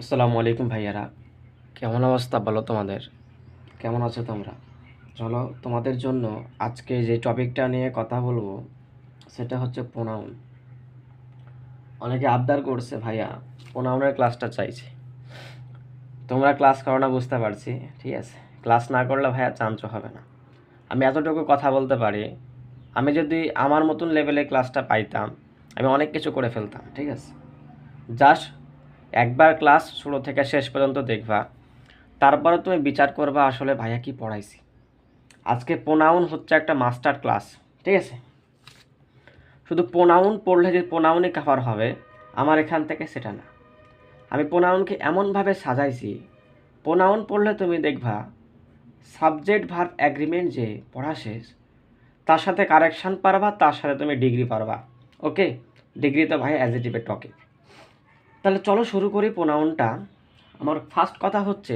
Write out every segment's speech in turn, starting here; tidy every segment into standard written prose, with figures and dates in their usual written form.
আসসালামু আলাইকুম ভাইয়ারা, কেমন অবস্থা বলো? তোমাদের কেমন আছো তোমরা? চলো তোমাদের জন্য আজকে যে টপিকটা নিয়ে কথা বলবো সেটা হচ্ছে প্রোনাউন। অনেকে আবদার করছে ভাইয়া প্রোনাউনের ক্লাসটা চাইছে। তোমরা ক্লাস করো না বুঝতে পারছি, ঠিক আছে, ক্লাস না করলে ভাইয়া চান্সও হবে না। আমি এতটুকু কথা বলতে পারি, আমি যদি আমার মতন লেভেলে ক্লাসটা পাইতাম আমি অনেক কিছু করে ফেলতাম, ঠিক আছে। জাস্ট একবার ক্লাস শুরু থেকে শেষ পর্যন্ত দেখবা, তারপরে তুমি বিচার করবা আসলে ভাইয়া কি পড়াইছি। আজকে প্রোনাউন হচ্ছে একটা মাস্টার ক্লাস, ঠিক আছে। শুধু প্রোনাউন পড়লে যে প্রোনাউনই কভার হবে আমার এখান থেকে সেটা না। আমি প্রোনাউনকে এমনভাবে সাজাইছি, প্রোনাউন পড়লে তুমি দেখবা সাবজেক্ট ভার্ব অ্যাগ্রিমেন্ট যে পড়া শেষ, তার সাথে কারেকশান পারবা, তার সাথে তুমি ডিগ্রি পারবা। ওকে, ডিগ্রি তো ভাই অ্যাডজেক্টিভের টপিক। তাহলে চলো শুরু করি প্রোনাউনটা। আমার ফার্স্ট কথা হচ্ছে,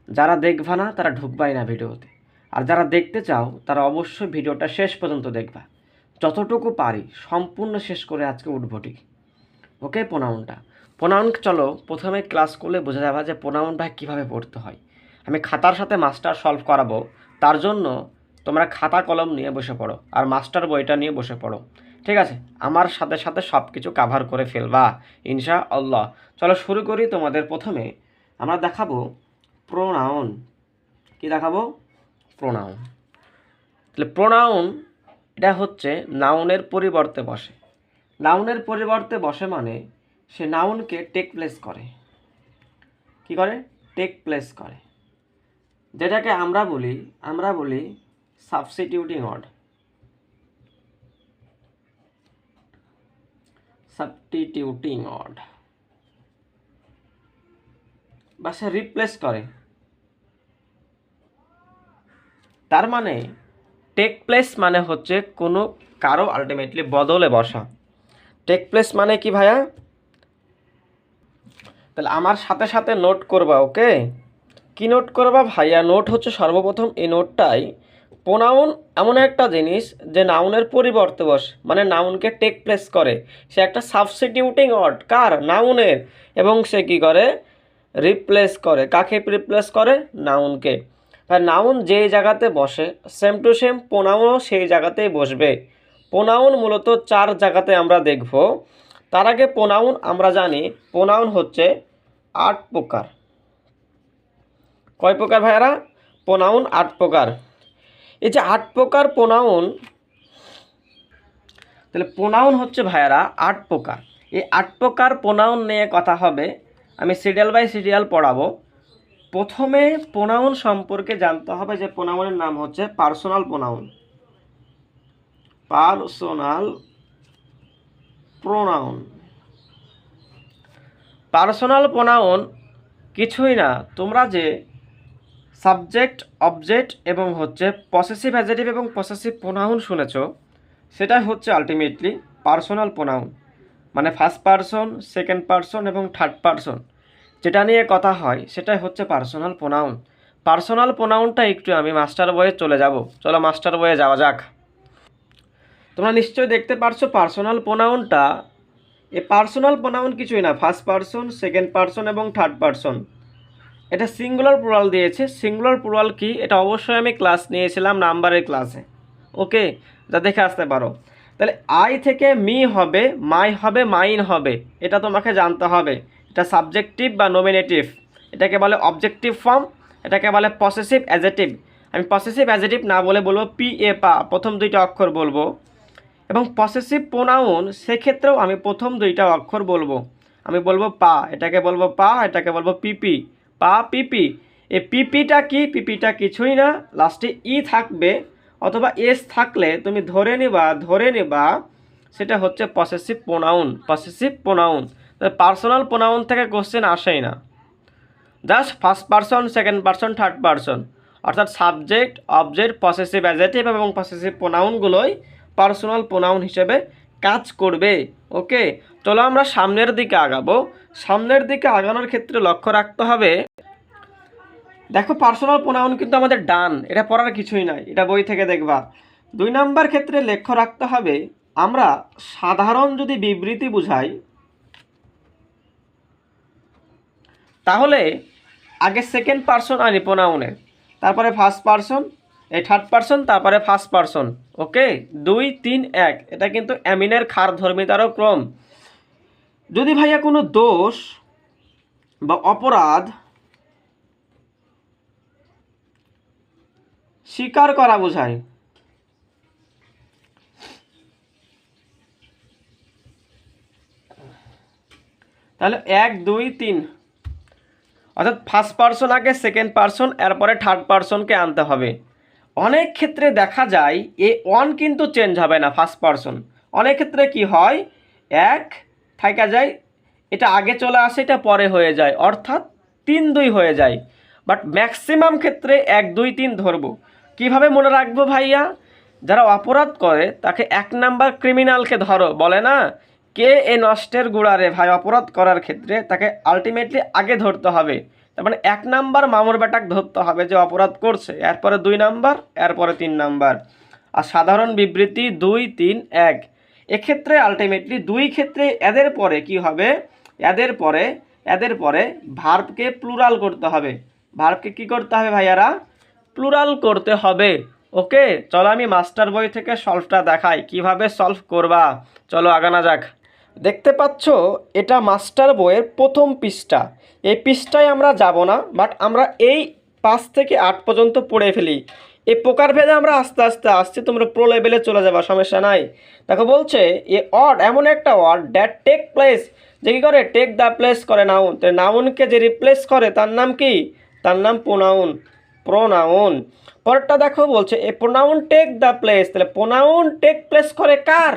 যারা দেখবা না তারা ঢুকবাই না ভিডিওতে, আর যারা দেখতে চাও তারা অবশ্যই ভিডিওটা শেষ পর্যন্ত দেখবা। যতটুকু পারি সম্পূর্ণ শেষ করে আজকে উঠবো ঠিক। ওকে, প্রোনাউন চলো প্রথমে ক্লাস করলে বোঝা যাবে যে প্রোনাউনটা কীভাবে পড়তে হয়। আমি খাতার সাথে মাস্টার সলভ করাবো, তার জন্য তোমরা খাতা কলম নিয়ে বসে পড়ো আর মাস্টার বইটা নিয়ে বসে পড়ো, ঠিক আছে। আমার সাথে সাথে সব কিছু কাভার করে ফেলবা ইনশাআল্লাহ। চলো শুরু করি। তোমাদের প্রথমে আমরা দেখাবো প্রোনাউন। কি দেখাবো? প্রোনাউন। তাহলে প্রোনাউন এটা হচ্ছে নাউনের পরিবর্তে বসে। নাউনের পরিবর্তে বসে মানে সে নাউনকে টেক প্লেস করে। কি করে? টেক প্লেস করে, যেটাকে আমরা বলি সাবস্টিটিউটিং ওয়ার্ড। সাবস্টিটিউটিং ওয়ার্ড বা সে রিপ্লেস করে। তার মানে টেক প্লেস মানে হচ্ছে কোনো কারো আলটিমেটলি বদলে বসা। টেক প্লেস মানে কি ভাইয়া? তাহলে আমার সাথে সাথে নোট করবা। ওকে, কি নোট করবা ভাইয়া? নোট হচ্ছে সর্বপ্রথম এই নোটটাই, প্রোনাউন এমন একটা জিনিস যে নাউনের পরিবর্তে বসে, মানে নাউনকে টেক প্লেস করে। সে একটা সাবস্টিটিউটিং ওয়ার্ড, কার? নাউনের। এবং সে কি করে? রিপ্লেস করে। কাকে রিপ্লেস করে? নাউনকে। আর নাউন যেই জায়গাতে বসে সেম টু সেম প্রোনাউনও সেই জায়গাতেই বসবে। প্রোনাউন মূলত চার জায়গাতে আমরা দেখব। তার আগে প্রোনাউন আমরা জানি প্রোনাউন হচ্ছে 8 প্রকার। কয় প্রকার ভাইয়ারা? প্রোনাউন 8 প্রকার। এই যে 8 প্রকার প্রোনাউন, তাহলে প্রোনাউন হচ্ছে ভাইয়ারা 8 প্রকার। এই 8 প্রকার প্রোনাউন নিয়ে কথা হবে। আমি সিরিয়াল বাই সিরিয়াল পড়াবো। প্রথমে প্রোনাউন সম্পর্কে জানতে হবে যে প্রোনাউনের নাম হচ্ছে personal pronoun. Personal pronoun. Personal pronoun কিছুই না, তোমরা যে সাবজেক্ট, অবজেক্ট এবং হচ্ছে পসেসিভ অ্যাডজেক্টিভ এবং পসেসিভ প্রোনাউন শুনেছো, সেটাই হচ্ছে আলটিমেটলি পার্সোনাল প্রোনাউন। মানে ফার্স্ট পারসন, সেকেন্ড পারসন এবং থার্ড পারসন যেটা নিয়ে কথা হয় সেটাই হচ্ছে পার্সোনাল প্রোনাউন। পার্সোনাল প্রোনাউনটা একটু আমি মাস্টার বইয়ে চলে যাব। চলো মাস্টার বইয়ে যাওয়া যাক। তোমরা নিশ্চয়ই দেখতে পারছো পার্সোনাল প্রোনাউনটা। এই পার্সোনাল প্রোনাউন কিছুই না, ফার্স্ট পারসন, সেকেন্ড পারসন এবং থার্ড পারসন। এটা সিঙ্গুলার প্লুরাল দিয়েছে। সিঙ্গুলার প্লুরাল কি এটা অবশ্যই আমি ক্লাস নিয়েছিলাম নাম্বারের ক্লাসে। ওকে, যা দেখে আসতে পারো। তাহলে আই থেকে মি হবে, মাই হবে, মাইন হবে, এটা তোমাকে জানতে হবে। এটা সাবজেক্টিভ বা নমিনেটিভ, এটাকে বলে অবজেক্টিভ ফর্ম, এটাকে বলে পসেসিভ অ্যাডজেক্টিভ। আমি পসেসিভ অ্যাডজেক্টিভ না বলে বলবো পি এ পা, প্রথম দুইটা অক্ষর বলবো। এবং পসেসিভ প্রোনাউন সেক্ষেত্রেও আমি প্রথম দুইটা অক্ষর বলবো। আমি বলবো পা, এটাকে বলবো পা, এটাকে বলবো পিপি। পা পিপি। এই পিপিটা কি? পিপিটা কিছুই না, লাস্টে ই থাকবে অথবা এস থাকলে তুমি ধরে নেবা সেটা হচ্ছে possessive pronoun. Possessive pronoun. Personal pronoun থেকে কোশ্চেন আসেই না, just first person, second person, third person, অর্থাৎ সাবজেক্ট, অবজেক্ট, পসেসিভ অ্যাডজেক্টিভ এবং পসেসিভ প্রোনাউনগুলোই পার্সোনাল প্রোনাউন হিসেবে কাজ করবে। ওকে, চলো আমরা সামনের দিকে আগাবো। সামনের দিকে আগানোর ক্ষেত্রে লক্ষ্য রাখতে হবে, দেখো পার্সোনাল প্রোনাউন কিন্তু আমাদের ডান, এটা পড়ার কিছুই নাই, এটা বই থেকে দেখবা। 2 নাম্বার ক্ষেত্রে লক্ষ্য রাখতে হবে, আমরা সাধারণ যদি বিবৃতি বুঝাই, তাহলে আগে সেকেন্ড পারসন আনি প্রোনাউনের, তারপরে ফার্স্ট পারসন, এই থার্ড পারসন, তারপরে ফার্স্ট পারসন। ওকে, 2 3 1, এটা কিন্তু অ্যামিনের ক্ষার ধর্মিতারও ক্রম। যদি ভাইয়া কোনো দোষ বা অপরাধ স্বীকার করা বোঝায়, তাহলে 1 2 3, অর্থাৎ ফার্স্ট পারসন আগে সেকেন্ড পারসন, এরপরে থার্ড পারসনকে আনতে হবে। অনেক ক্ষেত্রে দেখা যায় এ ওয়ান কিন্তু চেঞ্জ হবে না ফার্স্ট পারসন, অনেক ক্ষেত্রে কি হয় এক থাকা যায়, এটা আগে চলে আসে, এটা পরে হয়ে যায়, অর্থাৎ 3 2 হয়ে যায়। বাট ম্যাক্সিমাম ক্ষেত্রে 1 2 3 ধরবো। কিভাবে মনে রাখবো ভাইয়া? যারা অপরাধ করে তাকে 1 নাম্বার ক্রিমিনালকে ধরো, বলে না কে এ নষ্টের গুড়ারে ভাই, অপরাধ করার ক্ষেত্রে তাকে আলটিমেটলি আগে ধরতে হবে। তার মানে 1 নাম্বার মামুর বেটাক ধরতে হবে যে অপরাধ করছে, এরপরে 2 নাম্বার, এরপরে 3 নাম্বার। আর সাধারণ বিবৃতি 2 3 1, এক্ষেত্রে আলটিমেটলি 2 ক্ষেত্রে এদের পরে কি হবে, এদের পরে ভার্বকে প্লুরাল করতে হবে। ভার্বকে কি করতে হবে ভাইয়ারা? প্লুরাল করতে হবে। ওকে, চলো আমি মাস্টার বই থেকে সলভটা দেখাই, কিভাবে সলভ করবা। চলো আগানো যাক। দেখতে পাচ্ছ এটা মাস্টার বইয়ের প্রথম পৃষ্ঠা। এই পৃষ্ঠায় আমরা যাব না, বাট আমরা এই 5 থেকে 8 পর্যন্ত পড়ে ফেলি। এই প্রকারভেদে আমরা আস্তে আস্তে আসছি, তোমরা প্রো লেভেলে চলে যাবা, সমস্যা নাই। দেখো বলছে এ ওয়ার্ড এমন একটা ওয়ার্ড দ্যাট টেক প্লেস, যে কী করে টেক দ্য প্লেস করে নাউন, তো নাউনকে যে রিপ্লেস করে তার নাম কি? তার নাম প্রোনাউন। প্রোনাউন। পরেরটা দেখো বলছে a pronoun take the place, তাহলে প্রোনাউন টেক প্লেস করে কার?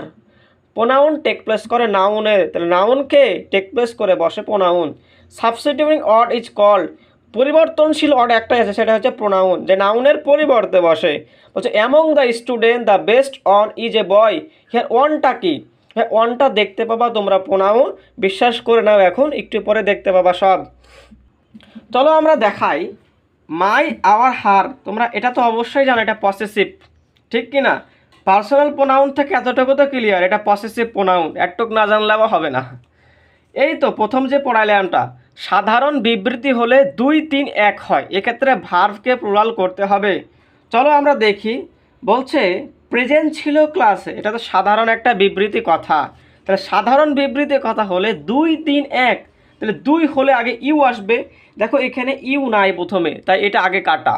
প্রোনাউন টেক প্লেস করে নাউনের, তাহলে নাউনকে টেক প্লেস করে বসে pronoun. Substituting word is called, পরিবর্তনশীল ওয়ার্ড একটাই আছে, সেটা হচ্ছে প্রোনাউন, যে নাউনের পরিবর্তে বসে। বলছে among the student the best one is a boy, হ্যাঁ ওয়ানটা কি? হ্যাঁ ওয়ানটা দেখতে পাবা তোমরা প্রোনাউন, বিশ্বাস করে নাও, এখন একটু পরে দেখতে পাবা সব। চলো আমরা দেখাই মাই আওয়ার হার, তোমরা এটা তো অবশ্যই জানো এটা পসেসিভ, ঠিক কি না? পার্সোনাল প্রোনাউন থেকে এতটুকু তো ক্লিয়ার, এটা পসেসিভ প্রোনাউন, একটুক না জানলেও হবে না। এই তো প্রথম যে পড়াইলামটা, সাধারণ বিবৃতি হলে 2 3 1 হয়, এক্ষেত্রে ভার্বকে প্লুরাল করতে হবে। চলো আমরা দেখি। বলছে প্রেজেন্ট ছিল ক্লাসে, এটা তো সাধারণ একটা বিবৃতি কথা, তাহলে সাধারণ বিবৃতি কথা হলে 2 3 1, তাহলে 2 হলে আগে ইউ আসবে। দেখো এখানে ইউ নাই প্রথমে, তাই এটা আগে কাটা।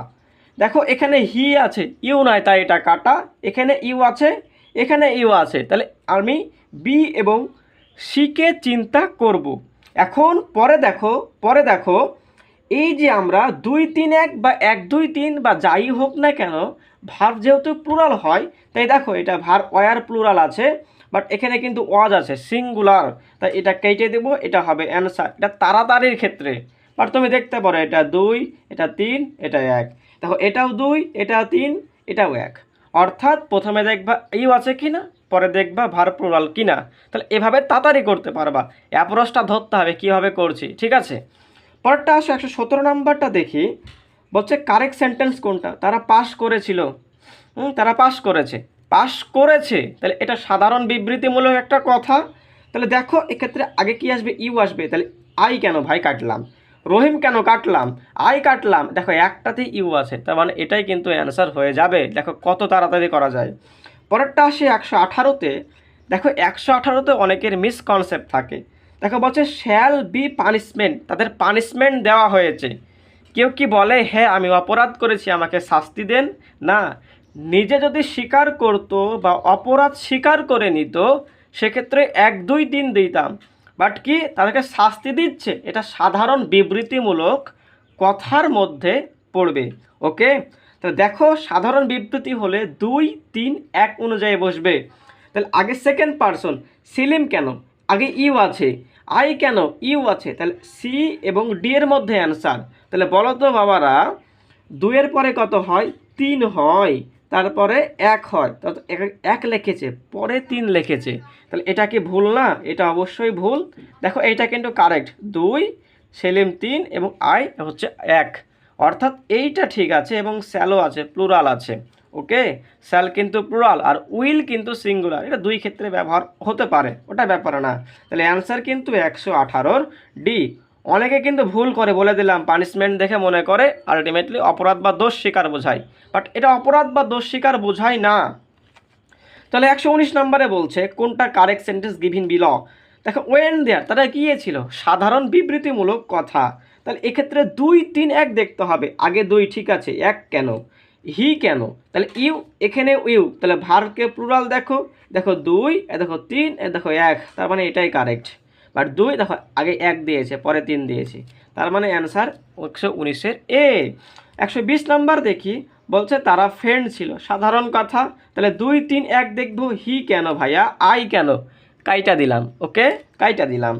দেখো এখানে হি আছে, ইউ নাই, তাই এটা কাটা। এখানে ইউ আছে, এখানে ইউ আছে, তাহলে আমি বি এবং সিকে চিন্তা করব। এখন পরে দেখো এই যে আমরা 2 3 1 বা 1 2 3 বা যাই হোক না কেন, ভার্ব যেহেতু প্লুরাল হয়, তাই দেখো এটা ভার্ব ওয়ার প্লুরাল আছে, বাট এখানে কিন্তু ওয়াজ আছে সিঙ্গুলার, তাই এটা কেটে দেবো, এটা হবে অ্যান্সার। এটা তাড়াতাড়ির ক্ষেত্রে, বাট তুমি দেখতে পারো এটা 2, এটা 3, এটা 1, দেখো এটাও 2, এটাও 3, এটাও 1, অর্থাৎ প্রথমে দেখবা ইউ আছে কিনা, পরে দেখবা ভার্ব প্লুরাল কিনা। তাহলে এভাবে তাড়াতাড়ি করতে পারবা, অ্যাপ্রোচটা ধরতে হবে কীভাবে করছি, ঠিক আছে? পরেরটা আসো 117 নাম্বারটা দেখি। বলছে কারেক্ট সেন্টেন্স কোনটা? তারা পাস করেছিল, তারা পাস করেছে, তাহলে এটা সাধারণ বিবৃতিমূলক একটা কথা। তাহলে দেখো এক্ষেত্রে আগে কি আসবে? ইউ আসবে, তাহলে আই কেন ভাই কাটলাম, রহিম কেন কাটলাম, আই কাটলাম, দেখো একটাতেই ইউ আছে, তার মানে এটাই কিন্তু অ্যান্সার হয়ে যাবে। দেখো কত তাড়াতাড়ি করা যায়। পরেরটা আসে 118তে। দেখো 118তে অনেকের মিসকনসেপ্ট থাকে। দেখো বলছে শ্যাল বি পানিশমেন্ট, তাদের পানিশমেন্ট দেওয়া হয়েছে। কেউ কি বলে হ্যাঁ আমি অপরাধ করেছি আমাকে শাস্তি দেন? না, নিজে যদি স্বীকার করতো বা অপরাধ স্বীকার করে নিত, সেক্ষেত্রে 1 2 3 দিতাম, বাট কি তাদেরকে শাস্তি দিচ্ছে, এটা সাধারণ বিবৃতিমূলক কথার মধ্যে পড়বে। ওকে, তো দেখো সাধারণ বিবৃতি হলে 2 3 1 অনুযায়ী বসবে। তাহলে আগে সেকেন্ড পারসন, সেলিম কেন, আগে ইউ আছে, আই কেন, ইউ আছে, তাহলে সি এবং ডি এর মধ্যে অ্যান্সার। তাহলে বলো তো বাবারা, 2 এর পরে কত হয়? 3 হয়, তারপরে 1 হয়, তো 1 লিখেছে, পরে 3 লিখেছে, তাহলে এটা কি ভুল না? এটা অবশ্যই ভুল। দেখো এইটা কিন্তু কারেক্ট, 2, সেলিম 3 এবং আই হচ্ছে 1, অর্থাৎ এইটা ঠিক আছে, এবং স্যালো আছে, প্লুরাল আছে। ওকে, স্যাল কিন্তু প্লুরাল আর উইল কিন্তু সিঙ্গুলার, এটা 2 ক্ষেত্রে ব্যবহার হতে পারে, ওটা ব্যাপার না। তাহলে অ্যান্সার কিন্তু 118 ডি। অনেকে কিন্তু ভুল করে, বলে দিলাম, পানিশমেন্ট দেখে মনে করে আলটিমেটলি অপরাধ বা দোষ স্বীকার বোঝায়, বাট এটা অপরাধ বা দোষ স্বীকার বোঝায় না। তাহলে 119 নম্বরে বলছে কোনটা কারেক্ট সেন্টেন্স গিভিন বিলো। দেখো ওয়েন দেয়ার, তারা গিয়েছিল, সাধারণ বিবৃতিমূলক কথা। তাহলে এক্ষেত্রে 2, 3, 1 দেখতে হবে। আগে 2 ঠিক আছে, 1 কেন, হি কেন, তাহলে ইউ, এখানে ইউ, তাহলে ভার্বকে প্লুরাল দেখো, দেখো 2, দেখো 3, দেখো 1, তার মানে এটাই কারেক্ট। বাট 2 দেখো আগে 1 দিয়েছে, পরে 3 দিয়েছে, তার মানে অ্যান্সার 119-এর এ। 120 নাম্বার দেখি, বলছে তারা ফ্রেন্ড ছিল, সাধারণ কথা। তাহলে 2, 3, 1 দেখবো, হি কেন ভাইয়া, আই কেন, কাইটা দিলাম, ওকে, কাইটা দিলাম।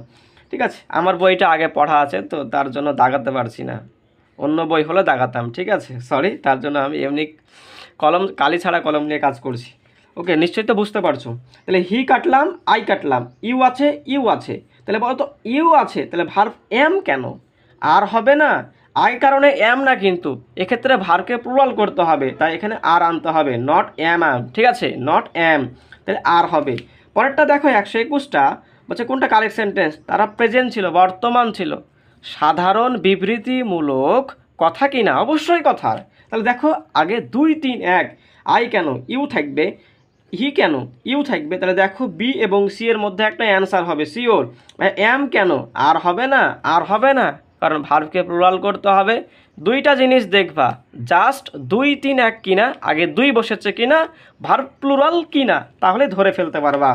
ঠিক আছে, আমার বইটা আগে পড়া আছে তো তার জন্য দাগাতে পারছি না, অন্য বই হলে দাগাতাম, ঠিক আছে, সরি, তার জন্য আমি এমনি কলম, কালি ছাড়া কলম নিয়ে কাজ করছি। ওকে, নিশ্চয়ই তো বুঝতে পারছো। তাহলে হি কাটলাম, আই কাটলাম, ইউ আছে, ইউ আছে, তাহলে বলো তো ইউ আছে, তাহলে ভার্ব এম কেন, আর হবে না, আই কারণে এম না, কিন্তু এক্ষেত্রে ভার্বকে প্লুরাল করতে হবে, তাই এখানে আর আনতে হবে, নট এম এম, ঠিক আছে, নট এম, তাহলে আর হবে। পরেরটা দেখো 121টা, বলছে কোনটা কারেক্ট সেন্টেন্স, তারা প্রেজেন্ট ছিল, বর্তমান ছিল, সাধারণ বিবৃতিমূলক কথা কি না, অবশ্যই কথা। তাহলে দেখো আগে 2, 3, 1, আই কেন, ইউ থাকবে, হি কেন, ইউ থাকবে, তাহলে দেখো বি এবং সি এর মধ্যে একটা অ্যান্সার হবে শিওর। এম কেন, আর হবে না, আর হবে না, কারণ ভার্বকে প্লুরাল করতে হবে। দুইটা জিনিস দেখবা, জাস্ট 2, 3, 1 কিনা, আগে 2 বসেছে কিনা, ভার্ব প্লুরাল কিনা, তাহলে ধরে ফেলতে পারবা।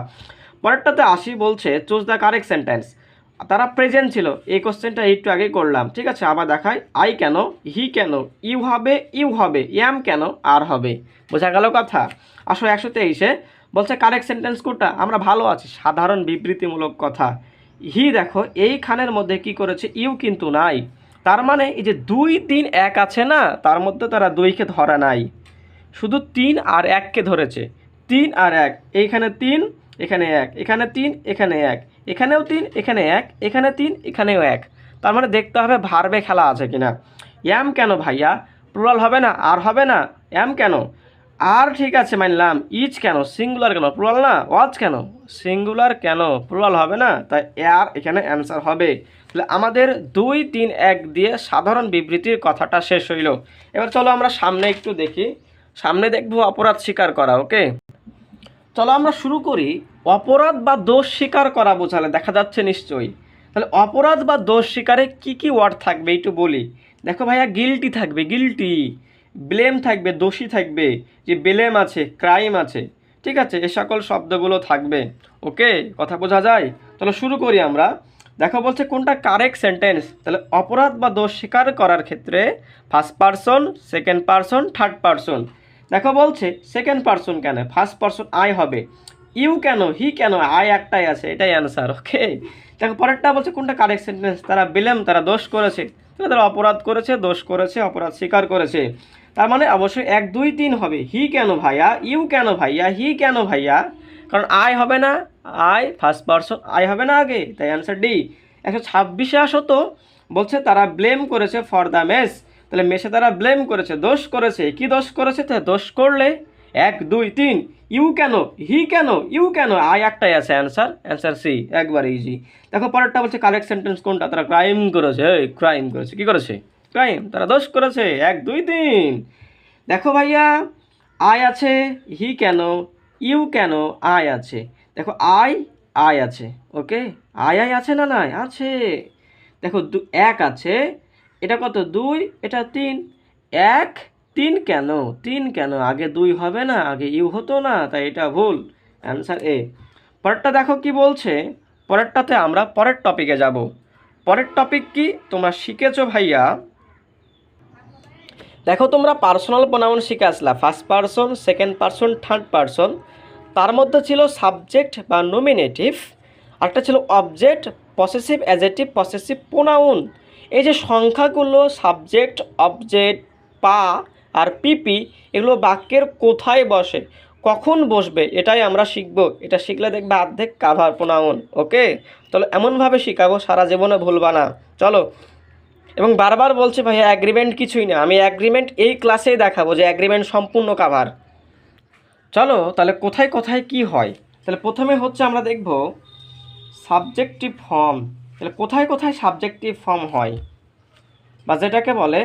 পরেরটাতে আসি, বলছে চুজ দ্য কারেক্ট সেন্টেন্স। তারা প্রেজেন্ট ছিল, এই কোশ্চেনটা একটু আগে করলাম, ঠিক আছে, আবার দেখাই, আই কেন, হি কেন, ইউ হবে, ইউ হবে, এম কেন, আর হবে, বোঝা গেল কথা। আসো 123-এ বলছে কারেক্ট সেন্টেন্স কোনটা, আমরা ভালো আছি, সাধারণ বিবৃতিমূলক কথা। হি দেখো এইখানের মধ্যে কি করেছে, ইউ কিন্তু নাই, তার মানে এই যে 2, 3, 1 আছে না, তার মধ্যে তারা 2কে ধরা নাই, শুধু 3 আর 1কে ধরেছে। 3 আর 1, এইখানে 3, এখানে 1, এখানে 3, এখানে 1, এখানেও 3, এখানে 1, এখানে 3, এখানেও 1, তার মানে দেখতে হবে ভার্বে খেলা আছে কিনা। এম কেন ভাইয়া, প্লুরাল হবে না, আর হবে না, এম কেন, আর ঠিক আছে মানলাম, ইজ কেন, সিঙ্গুলার কেন, প্লুরাল না, ওয়াজ কেন, সিঙ্গুলার কেন, প্লুরাল হবে না, তাই আর এখানে অ্যান্সার হবে। তাহলে আমাদের 2, 3, 1 দিয়ে সাধারণ বিবৃতির কথাটা শেষ হইল। এবার চলো আমরা সামনে একটু দেখি, সামনে দেখবো অপরাধ স্বীকার করা। ওকে, চলো আমরা শুরু করি। অপরাধ বা দোষ স্বীকার করা বোঝালে দেখা যাচ্ছে নিশ্চয়ই। তাহলে অপরাধ বা দোষ স্বীকারে কি কি ওয়ার্ড থাকবে একটু বলি। দেখো ভাইয়া, গিল্টি থাকবে, গিল্টি, ব্লেম থাকবে, দোষী থাকবে, যে ব্লেম আছে, ক্রাইম আছে, ঠিক আছে, এ সকল শব্দগুলো থাকবে। ওকে, কথা বোঝা যায়। চলো শুরু করি আমরা। দেখো বলছে কোনটা কারেক্ট সেন্টেন্স। তাহলে অপরাধ বা দোষ স্বীকার করার ক্ষেত্রে first person, second person, third person. দেখো বলছে সেকেন্ড পারসন কেন, ফার্স্ট পারসন আই হবে, ইউ কেন, হি কেন, আই একটাই আছে, এটাই অ্যান্সার। ওকে, দেখো পরেরটা বলছে কোনটা কারেক্ট সেন্টেন্স, তারা ব্লেম, তারা দোষ করেছে, তারা অপরাধ করেছে, দোষ করেছে, অপরাধ স্বীকার করেছে, তার মানে অবশ্যই 1, 2, 3 হবে। হি কেন ভাইয়া, ইউ কেন ভাইয়া, হি কেন ভাইয়া, কারণ আই হবে না, আই ফার্স্ট পারসন, আই হবে না আগে, তাই অ্যান্সার ডি। 126-এ আসো তো, বলছে তারা ব্লেম করেছে ফর দ্য মেস, তাহলে মেসে তারা ব্লেম করেছে, দোষ করেছে, কি দোষ করেছে, তাহলে দোষ করলে 1, 2, 3, ইউ কেন, হি কেন, ইউ কেন, আই একটাই আছে, অ্যান্সার, অ্যান্সার সি, একবার ইজি। দেখো পরেরটা বলছে কারেক্ট সেন্টেন্স কোনটা, তারা ক্রাইম করেছে, ক্রাইম করেছে, কি করেছে, ক্রাইম, তারা দোষ করেছে, 1, 2, 3। দেখো ভাইয়া, আই আছে, হি কেন, ইউ কেন, আই আছে, দেখো আই, আই আছে, ওকে, আই আই আছে না, নাই আছে, দেখো 1 আছে, এটা কত 2, এটা 3, 1, 3 কেন, 3 কেন, আগে 2 হবে না, আগে ইউ হতো না, তাই এটা ভুল, অ্যান্সার এ। পরেরটা দেখো কি বলছে, পরেরটাতে আমরা পরের টপিকে যাব। পরের টপিক কি তোমরা শিখেছো ভাইয়া, দেখো তোমরা পার্সোনাল প্রোনাউন শিখে আসলা, first person, second person, third person, তার মধ্যে ছিল সাবজেক্ট বা নমিনেটিভ, আরেকটা ছিল object, possessive adjective, possessive pronoun. এই যে সংখ্যাগুলো সাবজেক্ট, অবজেক্ট, পা আর পিপি, এগুলো বাক্যের কোথায় বসে, কখন বসবে, এটাই আমরা শিখব। এটা শিখলে দেখবে অর্ধেক কাভার প্রোনাউন। ওকে, তাহলে এমনভাবে শিখাবো সারা জীবনে ভুলবা না। চলো, এবং বারবার বলছে ভাইয়া অ্যাগ্রিমেন্ট কিছুই না, আমি অ্যাগ্রিমেন্ট এই ক্লাসেই দেখাবো যে অ্যাগ্রিমেন্ট সম্পূর্ণ কাভার। চলো তাহলে কোথায় কোথায় কি হয়। তাহলে প্রথমে হচ্ছে আমরা দেখব সাবজেক্টিভ ফর্ম। তাহলে কোথায় কোথায় সাবজেক্টিভ ফর্ম হয়, বা যেটাকে বলে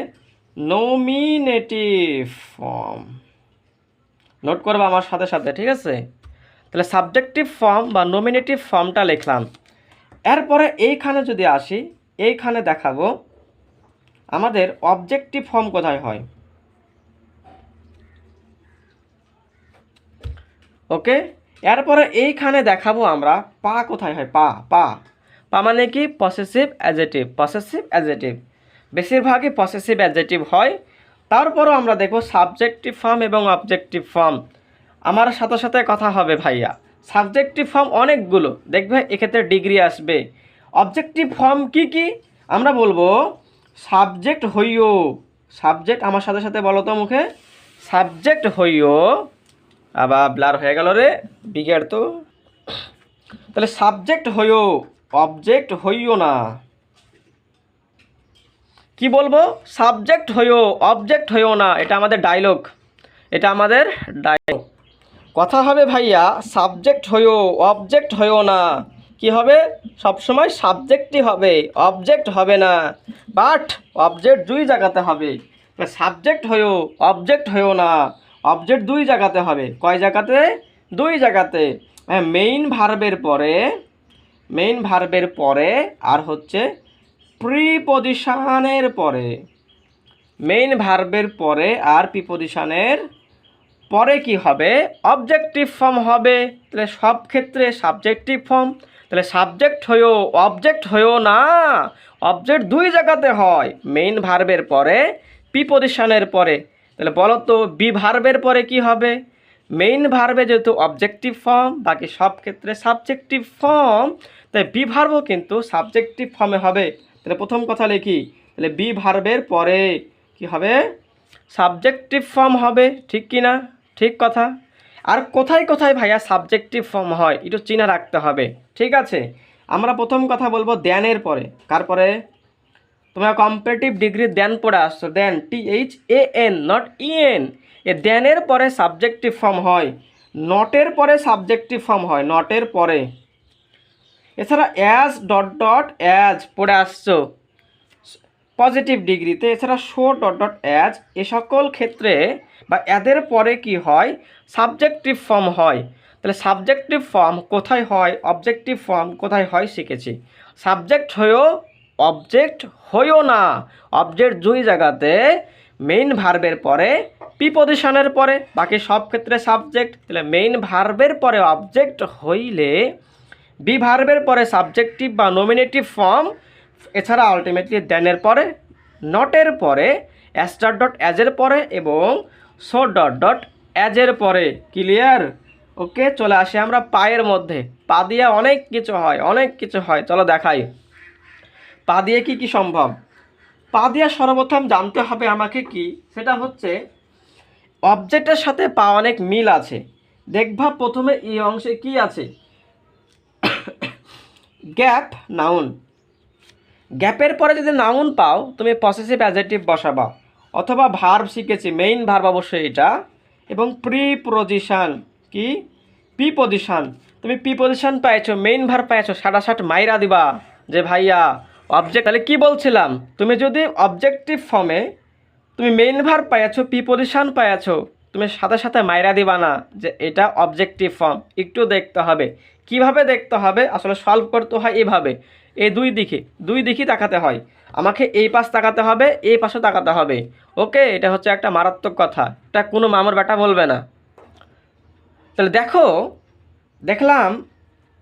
নমিনেটিভ ফর্ম। নোট করবে আমার সাথে সাথে, ঠিক আছে? তাহলে সাবজেক্টিভ ফর্ম বা নমিনেটিভ ফর্মটা লিখলাম। এরপরে এইখানে যদি আসি, এইখানে দেখাবো আমাদের অবজেক্টিভ ফর্ম কোথায় হয়। ওকে, এরপরে এইখানে দেখাবো আমরা পা কোথায় হয়। পা পা পা মানে কি? Possessive adjective. পসেসিভ অ্যাডজেক্টিভ বেশিরভাগই পসেসিভ অ্যাডজেক্টিভ হয়। তারপরও আমরা দেখব সাবজেক্টিভ ফর্ম এবং অবজেক্টিভ ফর্ম। আমার সাথে সাথে কথা হবে ভাইয়া। সাবজেক্টিভ ফর্ম অনেকগুলো, দেখবে এক্ষেত্রে ডিগ্রি আসবে। অবজেক্টিভ ফর্ম কি কি আমরা বলবো? সাবজেক্ট হইও। সাবজেক্ট আমার সাথে সাথে বলো তো মুখে, সাবজেক্ট হইও। আবার ব্লার হয়ে গেল রে, বিগের তো। তাহলে সাবজেক্ট হইও, অবজেক্ট হইও না। কি বলবো? সাবজেক্ট হইও, অবজেক্ট হইও না। এটা আমাদের ডায়লগ, এটা আমাদের ডায়লগ। কথা হবে ভাইয়া, সাবজেক্ট হইও, অবজেক্ট হইও না। কি হবে? সবসময় সাবজেক্টই হবে, অবজেক্ট হবে না। বাট অবজেক্ট দুই জায়গাতে হবে। সাবজেক্ট হইও, অবজেক্ট হইও না। অবজেক্ট দুই জায়গাতে হবে। কয় জায়গাতে? দুই জায়গাতে। মেইন ভার্বের পরে, মেইন ভার্বের পরে, আর হচ্ছে প্রিপজিশনের পরে। মেইন ভার্বের পরে আর প্রিপজিশনের পরে কি হবে? অবজেক্টিভ ফর্ম হবে। তাহলে সব ক্ষেত্রে সাবজেক্টিভ ফর্ম। তাহলে সাবজেক্ট হয়েও, অবজেক্ট হয়েও না। অবজেক্ট দুই জায়গাতে হয়, মেইন ভার্বের পরে, প্রিপজিশনের পরে। তাহলে বলো তো বি ভার্বের পরে কি হবে? মেইন ভার্বে যেহেতু অবজেক্টিভ ফর্ম, বাকি সব ক্ষেত্রে সাবজেক্টিভ ফর্ম, তাই বি ভার্বও কিন্তু সাবজেক্টিভ ফর্মে হবে। তাহলে প্রথম কথা লিখি, তাহলে বি ভার্বের পরে কি হবে? সাবজেক্টিভ ফর্ম হবে। ঠিক কি না? ঠিক কথা। আর কোথায় কোথায় ভাইয়া সাবজেক্টিভ ফর্ম হয় একটু চিনে রাখতে হবে, ঠিক আছে? আমরা প্রথম কথা বলবো দেনের পরে। কার পরে? তোমরা কম্পারেটিভ ডিগ্রি দেন পড়ে আসছো, দেন, THAN, নট EN। এ দেনের পরে সাবজেক্টিভ ফর্ম হয়, নটের পরে সাবজেক্টিভ ফর্ম হয়, নটের পরে। এছাড়া অ্যাজ ডট ডট অ্যাজ পড়ে আসছো পজিটিভ ডিগ্রিতে। এছাড়া শো ডট ডট অ্যাজ, এ সকল ক্ষেত্রে বা এদের পরে কি হয়? সাবজেক্টিভ ফর্ম হয়। তাহলে সাবজেক্টিভ ফর্ম কোথায় হয়, অবজেক্টিভ ফর্ম কোথায় হয় শিখেছি। সাবজেক্ট হয়েও, অবজেক্ট হয়েও না। অবজেক্ট দুই জায়গাতে, মেইন ভার্বের পরে, প্রিপজিশনের পরে, বাকি সব ক্ষেত্রে সাবজেক্ট। তাহলে মেইন ভার্বের পরে অবজেক্ট হইলে বি ভার্বের পরে সাবজেক্টিভ বা নমিনেটিভ ফর্ম। এছাড়া আলটিমেটলি দেনের পরে, নটের পরে, অ্যাজ ডট ডট অ্যাজের পরে এবং সো ডট ডট অ্যাজের পরে। ক্লিয়ার? ওকে, চলে আসি আমরা পায়ের মধ্যে। পা দিয়ে অনেক কিছু হয়, অনেক কিছু হয়। চলো দেখাই পা দিয়ে কি কি সম্ভব। পা দিয়ে সর্বপ্রথম জানতে হবে আমাকে কি, সেটা হচ্ছে অবজেক্টের সাথে পা অনেক মিল আছে। দেখবা প্রথমে এই অংশে কি আছে? Gap, noun. গ্যাপের পরে যদি নাউন পাও, তুমি পসেসিভ অ্যাডজেক্টিভ বসাবা, অথবা ভার্ব শিখেছি, মেইন ভার্ব অবশ্যই এটা, এবং প্রিপজিশন। কি? প্রিপজিশন। তুমি প্রিপজিশন পাইছো, মেইন ভার্ব পাইছো, সাট মাইরা দিবা যে ভাইয়া অবজেক্ট। তাহলে কি বলছিলাম? তুমি যদি অবজেক্টিভ ফর্মে তুমি মেইন ভার্ব পাইছো, প্রিপজিশন পাইছো, তুমি সাথে সাথে মাইরা দিবা না যে এটা অবজেক্টিভ ফর্ম। একটু দেখতে হবে। কিভাবে দেখতে হবে? আসলে সলভ করতে হয় এভাবে, এই দুই দিকে, দুই দিকেই তাকাতে হয়। আমাকে এই পাশ তাকাতে হবে, এই পাশে তাকাতে হবে। ওকে, এটা হচ্ছে একটা মারাত্মক কথা, এটা কোনো মামুর বেটা বলবে না। তাহলে দেখো, দেখলাম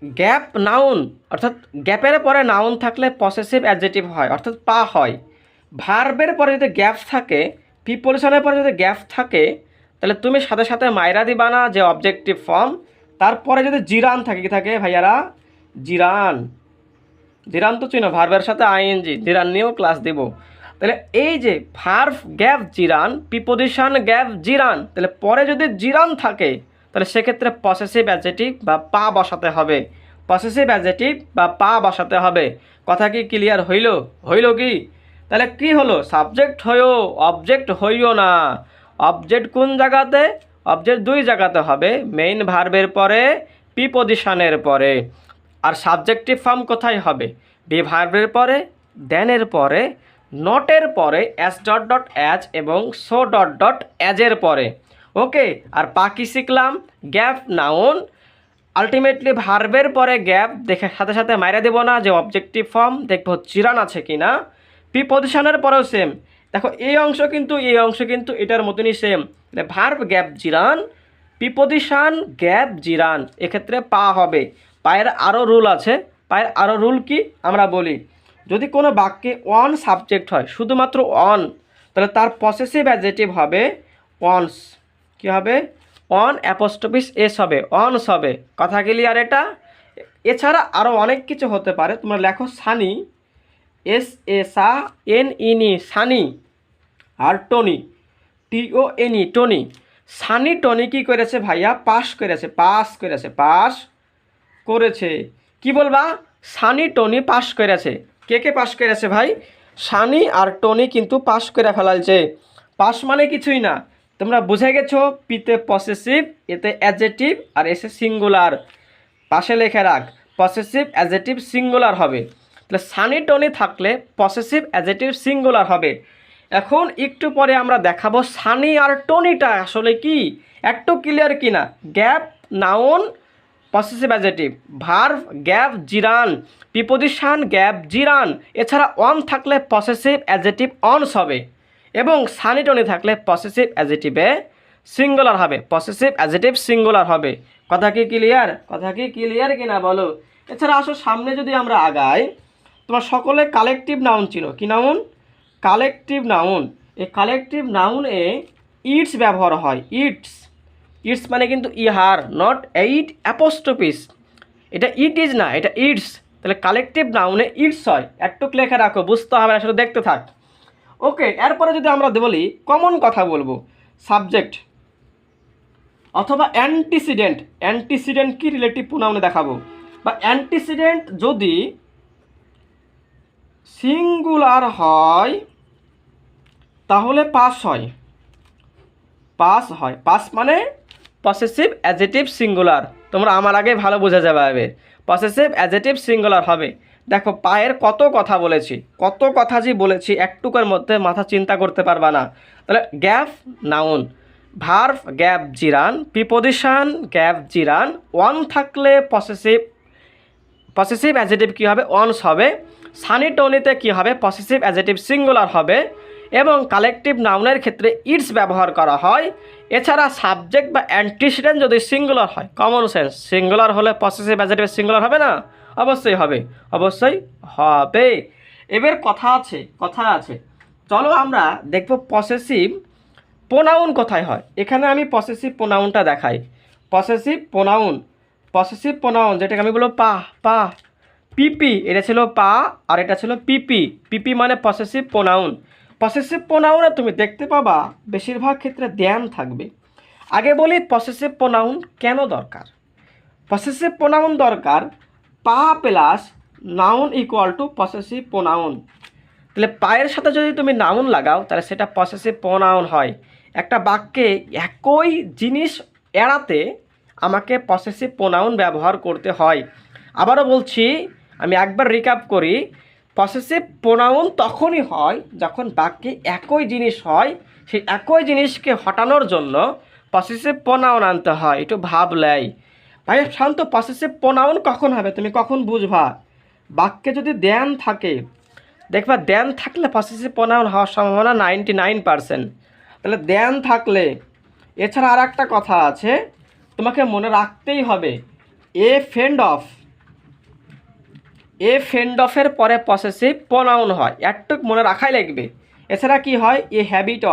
গ্যাপ নাউন, অর্থাৎ গ্যাপের পরে নাউন থাকলে পসেসিভ অ্যাডজেক্টিভ হয়, অর্থাৎ পা হয়। ভার্বের পরে যদি গ্যাপ থাকে, প্রিপজিশনের পরে যদি গ্যাপ থাকে, তাহলে তুমি সাথে সাথে মাইরা দিবা না যে অবজেক্টিভ ফর্ম। তারপরে যদি জিরান থাকে, কি থাকে ভাইয়ারা? জিরান। জিরান তো চিনো, ভার্বের সাথে আইএনজি, জিরান নিয়েও ক্লাস দেব। তাহলে এই যে verb gap gerund, preposition gap জিরান, তাহলে পরে যদি জিরান থাকে, তাহলে সেক্ষেত্রে পসেসিভ অ্যাডজেক্টিভ বা পা বসাতে হবে। পসেসিভ অ্যাডজেক্টিভ বা পা বসাতে হবে। কথা কি ক্লিয়ার হইল? হইল কি? তাহলে কি হলো? সাবজেক্ট হইও, অবজেক্ট হইও না। অবজেক্ট কোন জায়গাতে? অবজেক্ট দুই জায়গাতে হবে, মেইন ভার্বের পরে, প্রিপজিশনের পরে। আর সাবজেক্টিভ ফর্ম কোথায় হবে? বি ভার্বের পরে, দেনের পরে, নটের পরে, অ্যাজ ডট ডট অ্যাজ এবং সো ডট ডট অ্যাজের পরে। ওকে, আর বাকি শিখলাম গ্যাপ নাউন, আলটিমেটলি ভার্বের পরে গ্যাপ দেখে সাথে সাথে মাইরা দেবো না যে অবজেক্টিভ ফর্ম, দেখবো জিরান আছে কি না। প্রিপজিশনের পরেও সেম, দেখো এই অংশ কিন্তু এটার মতনই same, verb gap gerund, preposition gap gerund, এক্ষেত্রে পা হবে। পায়ের আরও রুল আছে, পায়ের আরও রুল কি আমরা বলি, যদি কোনো বাক্যে অন সাবজেক্ট হয়, শুধুমাত্র অন, তাহলে তার পসেসিভ অ্যাডজেক্টিভ হবে অনস। কী হবে? অন অ্যাপোস্ট্রোফিস এস হবে, অনস হবে। কথা ক্লিয়ার এটা? এছাড়া আরও অনেক কিছু হতে পারে, তোমরা লেখো সানি, এস এ সা এন ইনি, সানি, আর টনি, টিও এনি, টনি। সানি টনি কী করেছে ভাইয়া? পাস করেছে, পাস করেছে। কি বলবা? সানি টনি পাস করেছে। কে কে পাস করেছে ভাই? সানি আর টনি কিন্তু পাস করে ফেলালছে। পাস মানে কিছুই না, তোমরা বুঝে গেছো, পিতে পসেসিভ, এতে অ্যাডজেক্টিভ, আর এসে সিঙ্গুলার। পাশে লেখে রাখ, পসেসিভ অ্যাডজেক্টিভ সিঙ্গুলার হবে। তাহলে সানি টনি থাকলে পসেসিভ অ্যাডজেক্টিভ সিঙ্গুলার হবে। এখন একটু পরে আমরা দেখাবো সানি আর টনিটা আসলে কি, একটু ক্লিয়ার কিনা। Gap noun possessive adjective, verb gap gerund, preposition gap gerund, এছাড়া অন থাকলে পসেসিভ অ্যাডজেক্টিভ অনস হবে, এবং সানি টনি থাকলে পসেসিভ অ্যাডজেক্টিভে সিঙ্গুলার হবে, পসেসিভ অ্যাডজেক্টিভ সিঙ্গুলার হবে। কথা কি ক্লিয়ার? কথা কি ক্লিয়ার কিনা বলো? এছাড়া আসো সামনে যদি আমরা আগাই, তোমার সকলে কালেকটিভ নাউন ছিল, কি নাউন? Collective noun. এই কালেকটিভ নাউনে ইটস ব্যবহার হয়, ইটস। ইটস মানে কিন্তু ইহার, নট এইট অ্যাপোস্ট্রোফিস, এটা ইট ইজ না, এটা ইটস। তাহলে কালেকটিভ নাউনে ইটস হয়, একটু লেখা রাখো, বুঝতে হবে না, সেটা দেখতে থাক। ওকে, এরপরে যদি আমরা বলি কমন কথা বলবো, সাবজেক্ট অথবা অ্যান্টিসিডেন্ট। অ্যান্টিসিডেন্ট কি রিলেটিভ প্রোনাউনে দেখাবো, বা অ্যান্টিসিডেন্ট যদি সিঙ্গুলার হয় তাহলে পাস হয়, পাস মানে পসেসিভ অ্যাডজেক্টিভ সিঙ্গুলার। তোমরা আমার আগে ভালো বোঝা যাবে, পসেসিভ অ্যাডজেক্টিভ সিঙ্গুলার হবে। দেখো পায়ের কত কথা বলেছি, কত কথা যে বলেছি, একটুকের মধ্যে মাথা চিন্তা করতে পারবা না। তাহলে gap noun, verb gap gerund, preposition gap gerund, one থাকলে পসেসিভ অ্যাডজেক্টিভ কী হবে? অনস হবে। সানি টনিতে কী হবে? পসেসিভ অ্যাডজেক্টিভ সিঙ্গুলার হবে, এবং কালেকটিভ নাউনের ক্ষেত্রে ইটস ব্যবহার করা হয়। এছাড়া সাবজেক্ট বা অ্যান্টিসিডেন্ট যদি সিঙ্গুলার হয়, কমন সেন্স, সিঙ্গুলার হলে পসেসিভ অ্যাডজেক্টিভ সিঙ্গুলার হবে না? অবশ্যই হবে, অবশ্যই হবে। এবার কথা আছে, চলো আমরা দেখব পসেসিভ প্রোনাউন কোথায় হয়। এখানে আমি পসেসিভ প্রোনাউনটা দেখাই। পসেসিভ প্রোনাউন যেটাকে আমি বলবো পা, পিপি, এটা ছিল পা আর এটা ছিল পিপি। পিপি মানে পসেসিভ প্রোনাউন। পসেসিভ প্রোনাউনে তুমি দেখতে পাবা বেশিরভাগ ক্ষেত্রে দ্যান থাকবে। আগে বলি পসেসিভ প্রোনাউন কেন দরকার। পসেসিভ প্রোনাউন দরকার, পা plus noun equal to possessive pronoun. তাহলে পায়ের সাথে যদি তুমি নাউন লাগাও তাহলে সেটা পসেসিভ প্রোনাউন হয়। একটা বাক্যে একই জিনিস এড়াতে আমাকে পসেসিভ প্রোনাউন ব্যবহার করতে হয়। আবারও বলছি, আমি একবার রিক্যাপ করি, পসেসিভ প্রোনাউন তখনই হয় যখন বাক্যে একই জিনিস হয়, সেই একই জিনিসকে হটানোর জন্য পসেসিভ প্রোনাউন আনতে হয়। একটু ভাবলেই ভাই শান্ত, পসেসিভ প্রোনাউন কখন হবে, তুমি কখন বুঝবা? বাক্যে যদি দেন থাকে, দেখবা দেন থাকলে পসেসিভ প্রোনাউন হওয়ার সম্ভাবনা 99%। তাহলে দেন থাকলে, এছাড়া আর একটা কথা আছে, তোমাকে মনে রাখতেই হবে, এ ফ্রেন্ড অফের পরে পসেসিভ প্রোনাউন হয়, একটু মনে রাখাই লাগবে। এছাড়া কি হয়? এ হ্যাবিট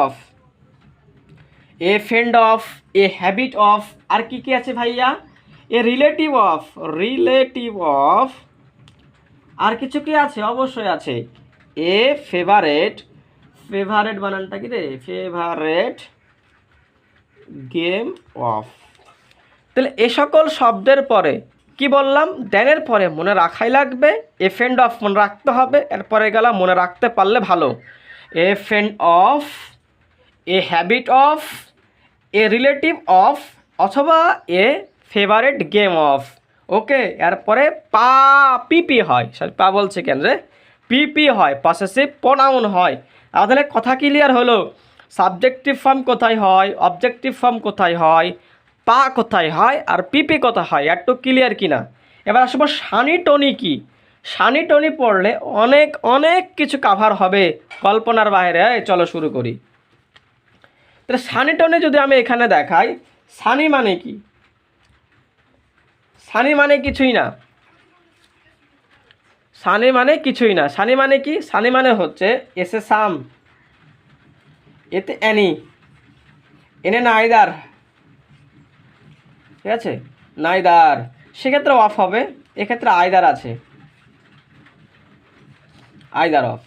অফ, আর কি আছে ভাইয়া? এ রিলেটিভ অফ, আর কিছু কি আছে? অবশ্যই আছে। এ ফেভারেট বানানটা কি রে? Favourite game of. তাহলে এ সকল শব্দের পরে কি বললাম? দেনের পরে মনে রাখাই লাগবে, এ ফ্রেন্ড অফ মনে রাখতে হবে, এরপরে গেলাম মনে রাখতে পারলে ভালো। এ friend of, A habit of, a relative of, অথবা এ ফেভারেট গেম অফ। ওকে, এরপরে পা পিপি হয়, সরি পা বলছে কেন রে, পিপি হয়, পসেসিভ প্রোনাউন হয়। তাহলে কথা ক্লিয়ার হলো, সাবজেক্টিভ ফর্ম কোথায় হয়, অবজেক্টিভ ফর্ম কোথায় হয়, পা কোথায় হয়, আর পিপি কোথায় হয়, একটু ক্লিয়ার কিনা। এবার আসবো সানি টনি কি। সানি টনি পড়লে অনেক অনেক কিছু কাভার হবে কল্পনার বাইরে। চলো শুরু করি। তাহলে সানি টনি যদি আমি এখানে দেখাই, সানি মানে কি? সানি মানে কিছুই না, সানি মানে কিছুই না। সানি মানে কি? সানি মানে হচ্ছে এসে সাম, এতে অ্যানি, এনে নাইদার, ঠিক আছে, নাইদার, সেক্ষেত্রে অফ হবে, এক্ষেত্রে আইদার আছে, আইদার অফ।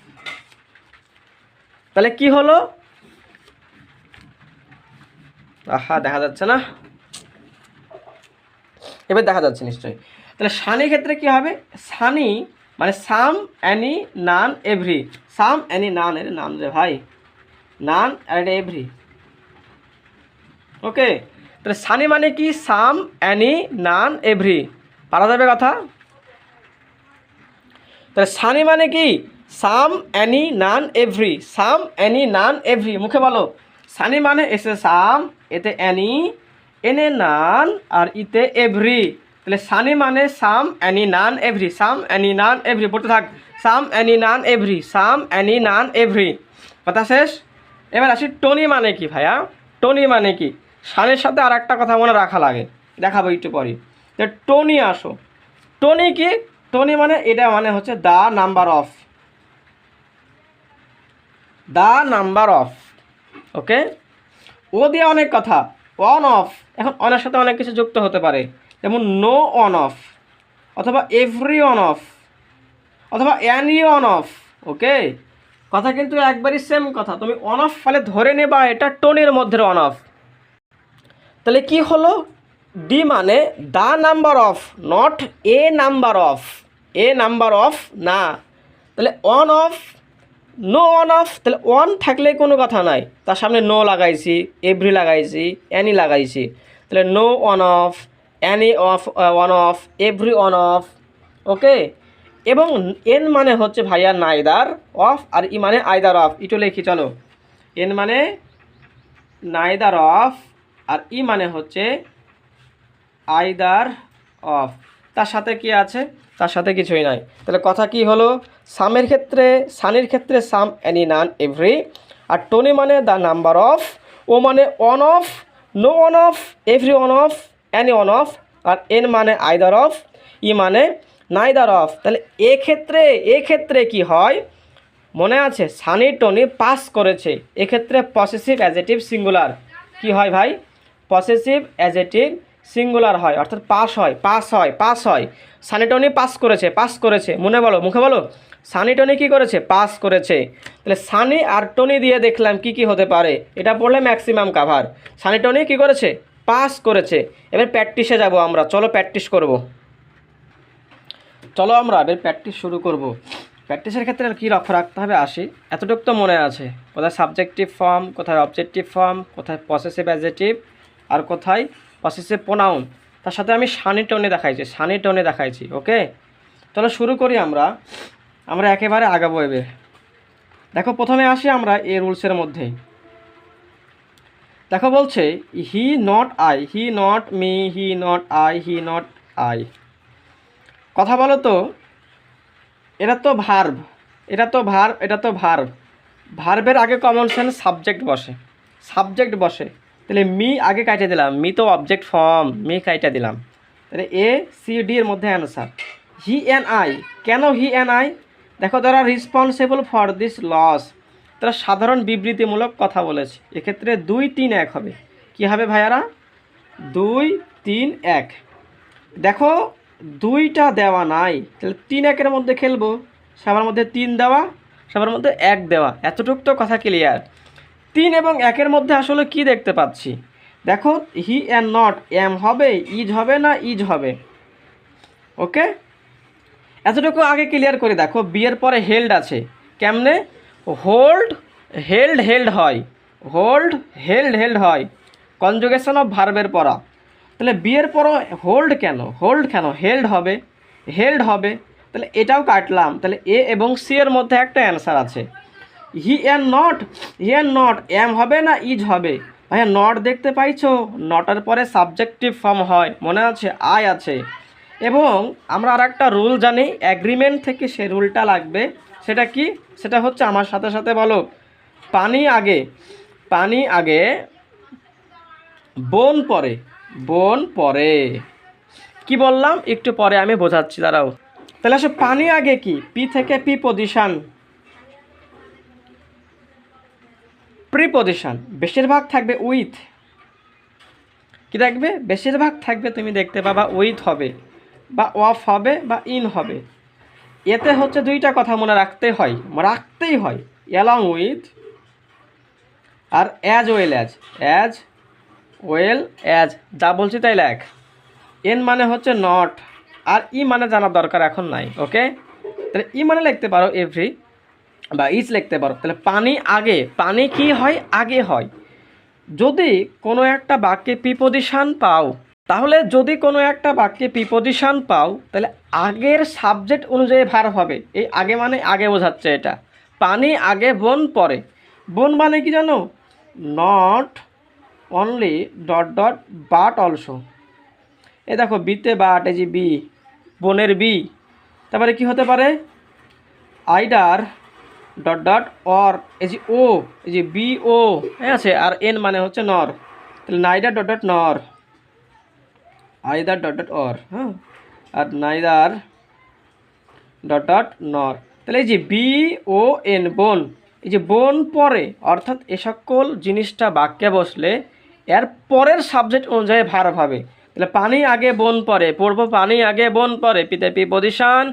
তাহলে কি হলো? আহা, দেখা যাচ্ছে না, এবার দেখা যাচ্ছে নিশ্চয়ই। তাহলে সানি ক্ষেত্রে কি হবে? সানি মানে সাম অ্যানি নান এভরি, সাম অ্যানি নান, এর নান রে ভাই, নান অ্যান্ড এভরি। ওকে, তাহলে সানি মানে কি? সাম অ্যানি নান এভরি, পারা যাবে কথা? তাহলে সানি মানে কি? সাম অ্যানি নান এভরি, সাম অ্যানি নান এভরি, মুখে বলো। সানি মানে এসে সাম, এতে অ্যানি, এনে নান, আর ইতে এভরি। তাহলে সানি মানে সাম অ্যানি নান এভরি, সাম অ্যানি নান এভরি, পড়তে থাক, সাম অ্যানি নান এভরি, সাম অ্যানি নান এভরি। কথা শেষ। এবার আসি টনি মানে কি ভাইয়া। টনি মানে কি? সানের সাথে আর একটা কথা মনে রাখা লাগে, দেখাবো একটু পরে। টনি আসো, টনি কি? টনি মানে এটা মানে হচ্ছে the number of, the number of. Okay, ও দিয়ে অনেক কথা, অন অফ, এখন অনের সাথে অনেক কিছু যুক্ত হতে পারে, যেমন নো অন অফ, অথবা এভরি অন অফ, অথবা অ্যানি অন অফ। ওকে, কথা কিন্তু একবারই সেম কথা, তুমি অন অফ ফলে ধরে নেবা এটা টনির মধ্যে অন অফ। তাহলে কি হলো? ডি মানে the number of, not a number of, a number of না। তাহলে one of, no one of, তাহলে ওয়ান থাকলে কোনো কথা নাই, তার সামনে নো লাগাইছি, এভরি লাগাইছি, অ্যানি লাগাইছি, তাহলে no one of, any of, one of, every one of. Okay, এবং এন মানে হচ্ছে ভাইয়া নাইদার অফ, আর ই মানে আইদার অফ। ইটো লিখি চলো, এন মানে নাইদার অফ, আর ই মানে হচ্ছে আইদার অফ। তার সাথে কি আছে? তার সাথে কিছুই নাই। তাহলে কথা কি হলো? সামের ক্ষেত্রে, সানির ক্ষেত্রে সাম অ্যানি নান এভরি, আর টনি মানে দ্য নাম্বার অফ, ও মানে one of, no one of, every one of, any one of, আর এন মানে আইদার অফ, ই মানে নাইদার অফ। তাহলে এক্ষেত্রে কি হয় মনে আছে? সানি টনি পাস করেছে, এক্ষেত্রে পসেসিভ অ্যাজেটিভ সিঙ্গুলার কি হয় ভাই? পসেসিভ অ্যাজেটিভ সিঙ্গুলার হয়, অর্থাৎ পাস হয়, পাস হয়, পাস হয়। সানি টনি পাস করেছে, পাস করেছে, মনে বলো, মুখে বলো, সানি টনি কী করেছে? পাস করেছে। তাহলে সানি আর টনি দিয়ে দেখলাম কি কি হতে পারে, এটা পড়লে ম্যাক্সিমাম কাভার। সানি টনি কী করেছে? পাস করেছে। এবার প্র্যাকটিসে যাব আমরা, চলো প্র্যাকটিস করব, চলো আমরা এবার প্র্যাকটিস শুরু করব। প্র্যাকটিসের ক্ষেত্রে আর কী লক্ষ্য রাখতে হবে আসি, এতটুকু তো মনে আছে, কোথায় সাবজেক্টিভ ফর্ম, কোথায় অবজেক্টিভ ফর্ম, কোথায় পসেসিভ অ্যাডজেক্টিভ, আর কোথায় পসেসিভ প্রোনাউন। তার সাথে আমি সানি টনে দেখাইছি, সানি টনে দেখাইছি। ওকে, চলো শুরু করি আমরা, আমরা একেবারে আগাবো এবার। দেখো প্রথমে আসি আমরা এই রুলসের মধ্যেই। দেখো বলছে he not I, he not me, he not I, he not I. কথা বলো তো, এটা তো ভার্ব, এটা তো ভার্ব, এটা তো ভার্ব, ভার্বের আগে কমন সেন্স সাবজেক্ট বসে, সাবজেক্ট বসে। তাহলে মি আগে কাটিয়ে দিলাম, মি তো অবজেক্ট ফর্ম, মি কাটিয়ে দিলাম। তাহলে এ সি ডি এর মধ্যে অ্যান্সার। হি অ্যান্ড আই, কেন হি অ্যান্ড আই? দেখো তারা রেসপন্সিবল ফর দিস লস, তারা সাধারণ বিবৃতিমূলক কথা বলেছে, এক্ষেত্রে 2, 3, 1 হবে। কি হবে ভাইয়ারা? 2, 3, 1। দেখো দুইটা দেওয়া নাই, তাহলে 3, 1-এর মধ্যে খেলবো, সবার মধ্যে 3 দেওয়া, সবার মধ্যে 1 দেওয়া, এতটুক তো কথা ক্লিয়ার। 3 এবং 1-এর মধ্যে আসলে কি দেখতে পাচ্ছি? দেখো হি অ্যান্ড নট, এম হবে, ইজ হবে না ইজ হবে। ওকে, এতটুকু আগে ক্লিয়ার করে দেখো। বিয়ের পরে হেল্ড আছে, কেমনে? হোল্ড হেল্ড হেল্ড হয়, হোল্ড হেল্ড হেল্ড হয়, কনজুগেশন অফ ভার্বের পড়া। তাহলে বি এর পরও হোল্ড কেন, হেল্ড হবে, তাহলে এটাও কাটলাম। তাহলে এ এবং সি এর মধ্যে একটা অ্যান্সার আছে। হি অ্যান্ড নট এম হবে না ইজ হবে? ভাইয়া নট দেখতে পাইছো, নটের পরে সাবজেক্টিভ ফর্ম হয়, মনে আছে আই আছে। এবং আমরা আর একটা রুল জানি, অ্যাগ্রিমেন্ট থেকে সে রুলটা লাগবে। সেটা কি? সেটা হচ্ছে আমার সাথে সাথে বলো, পানি আগে বোন পরে। কি বললাম একটু পরে আমি বোঝাচ্ছি, দাঁড়াও। তাহলে আসলে পানি আগে কি, পি থেকে প্রিপজিশন বেশিরভাগ থাকবে উইথ। কি থাকবে? বেশিরভাগ থাকবে, তুমি দেখতে পাবা উইথ হবে বা অফ হবে বা ইন হবে। এতে হচ্ছে দুইটা কথা মনে রাখতেই হয়, অ্যালং উইথ আর অ্যাজ ওয়েল অ্যাজ। যা বলছি তাই লেখ। এন মানে হচ্ছে নট, আর ই মানে জানার দরকার এখন নাই। ওকে, তাহলে ই মানে লিখতে পারো এভরি বা ইজ লিখতে পারো। তাহলে পানি কি হয়? আগে হয়। যদি কোনো একটা বাক্যে প্রিপজিশন পাও, তাহলে আগের সাবজেক্ট অনুযায়ী ভার্ব হবে। এই আগে মানে আগে বোঝাচ্ছে এটা। পানি আগে বোন পরে। বোন মানে কি জানো? Not only but also. এ দেখো বিতে বাট, এই যে বি, বোনের বি। তারপরে কি হতে পারে? আইডার অর, এই যে ও, এই যে বি ও, ঠিক আছে। আর এন মানে হচ্ছে নর, তাহলে নাইদার নর, আইদার অর, হ্যাঁ, আর নাইদার নর। তাহলে এই যে বি ও এন, বোন, এই যে বোন পরে, অর্থাৎ এ সকল জিনিসটা বাক্যে বসলে এর পরের সাবজেক্ট অনুযায়ী ভার্ব হবে। তাহলে পানি আগে বোন পরে, পড়বো পানি আগে বোন পরে, পিতে প্রিপজিশন,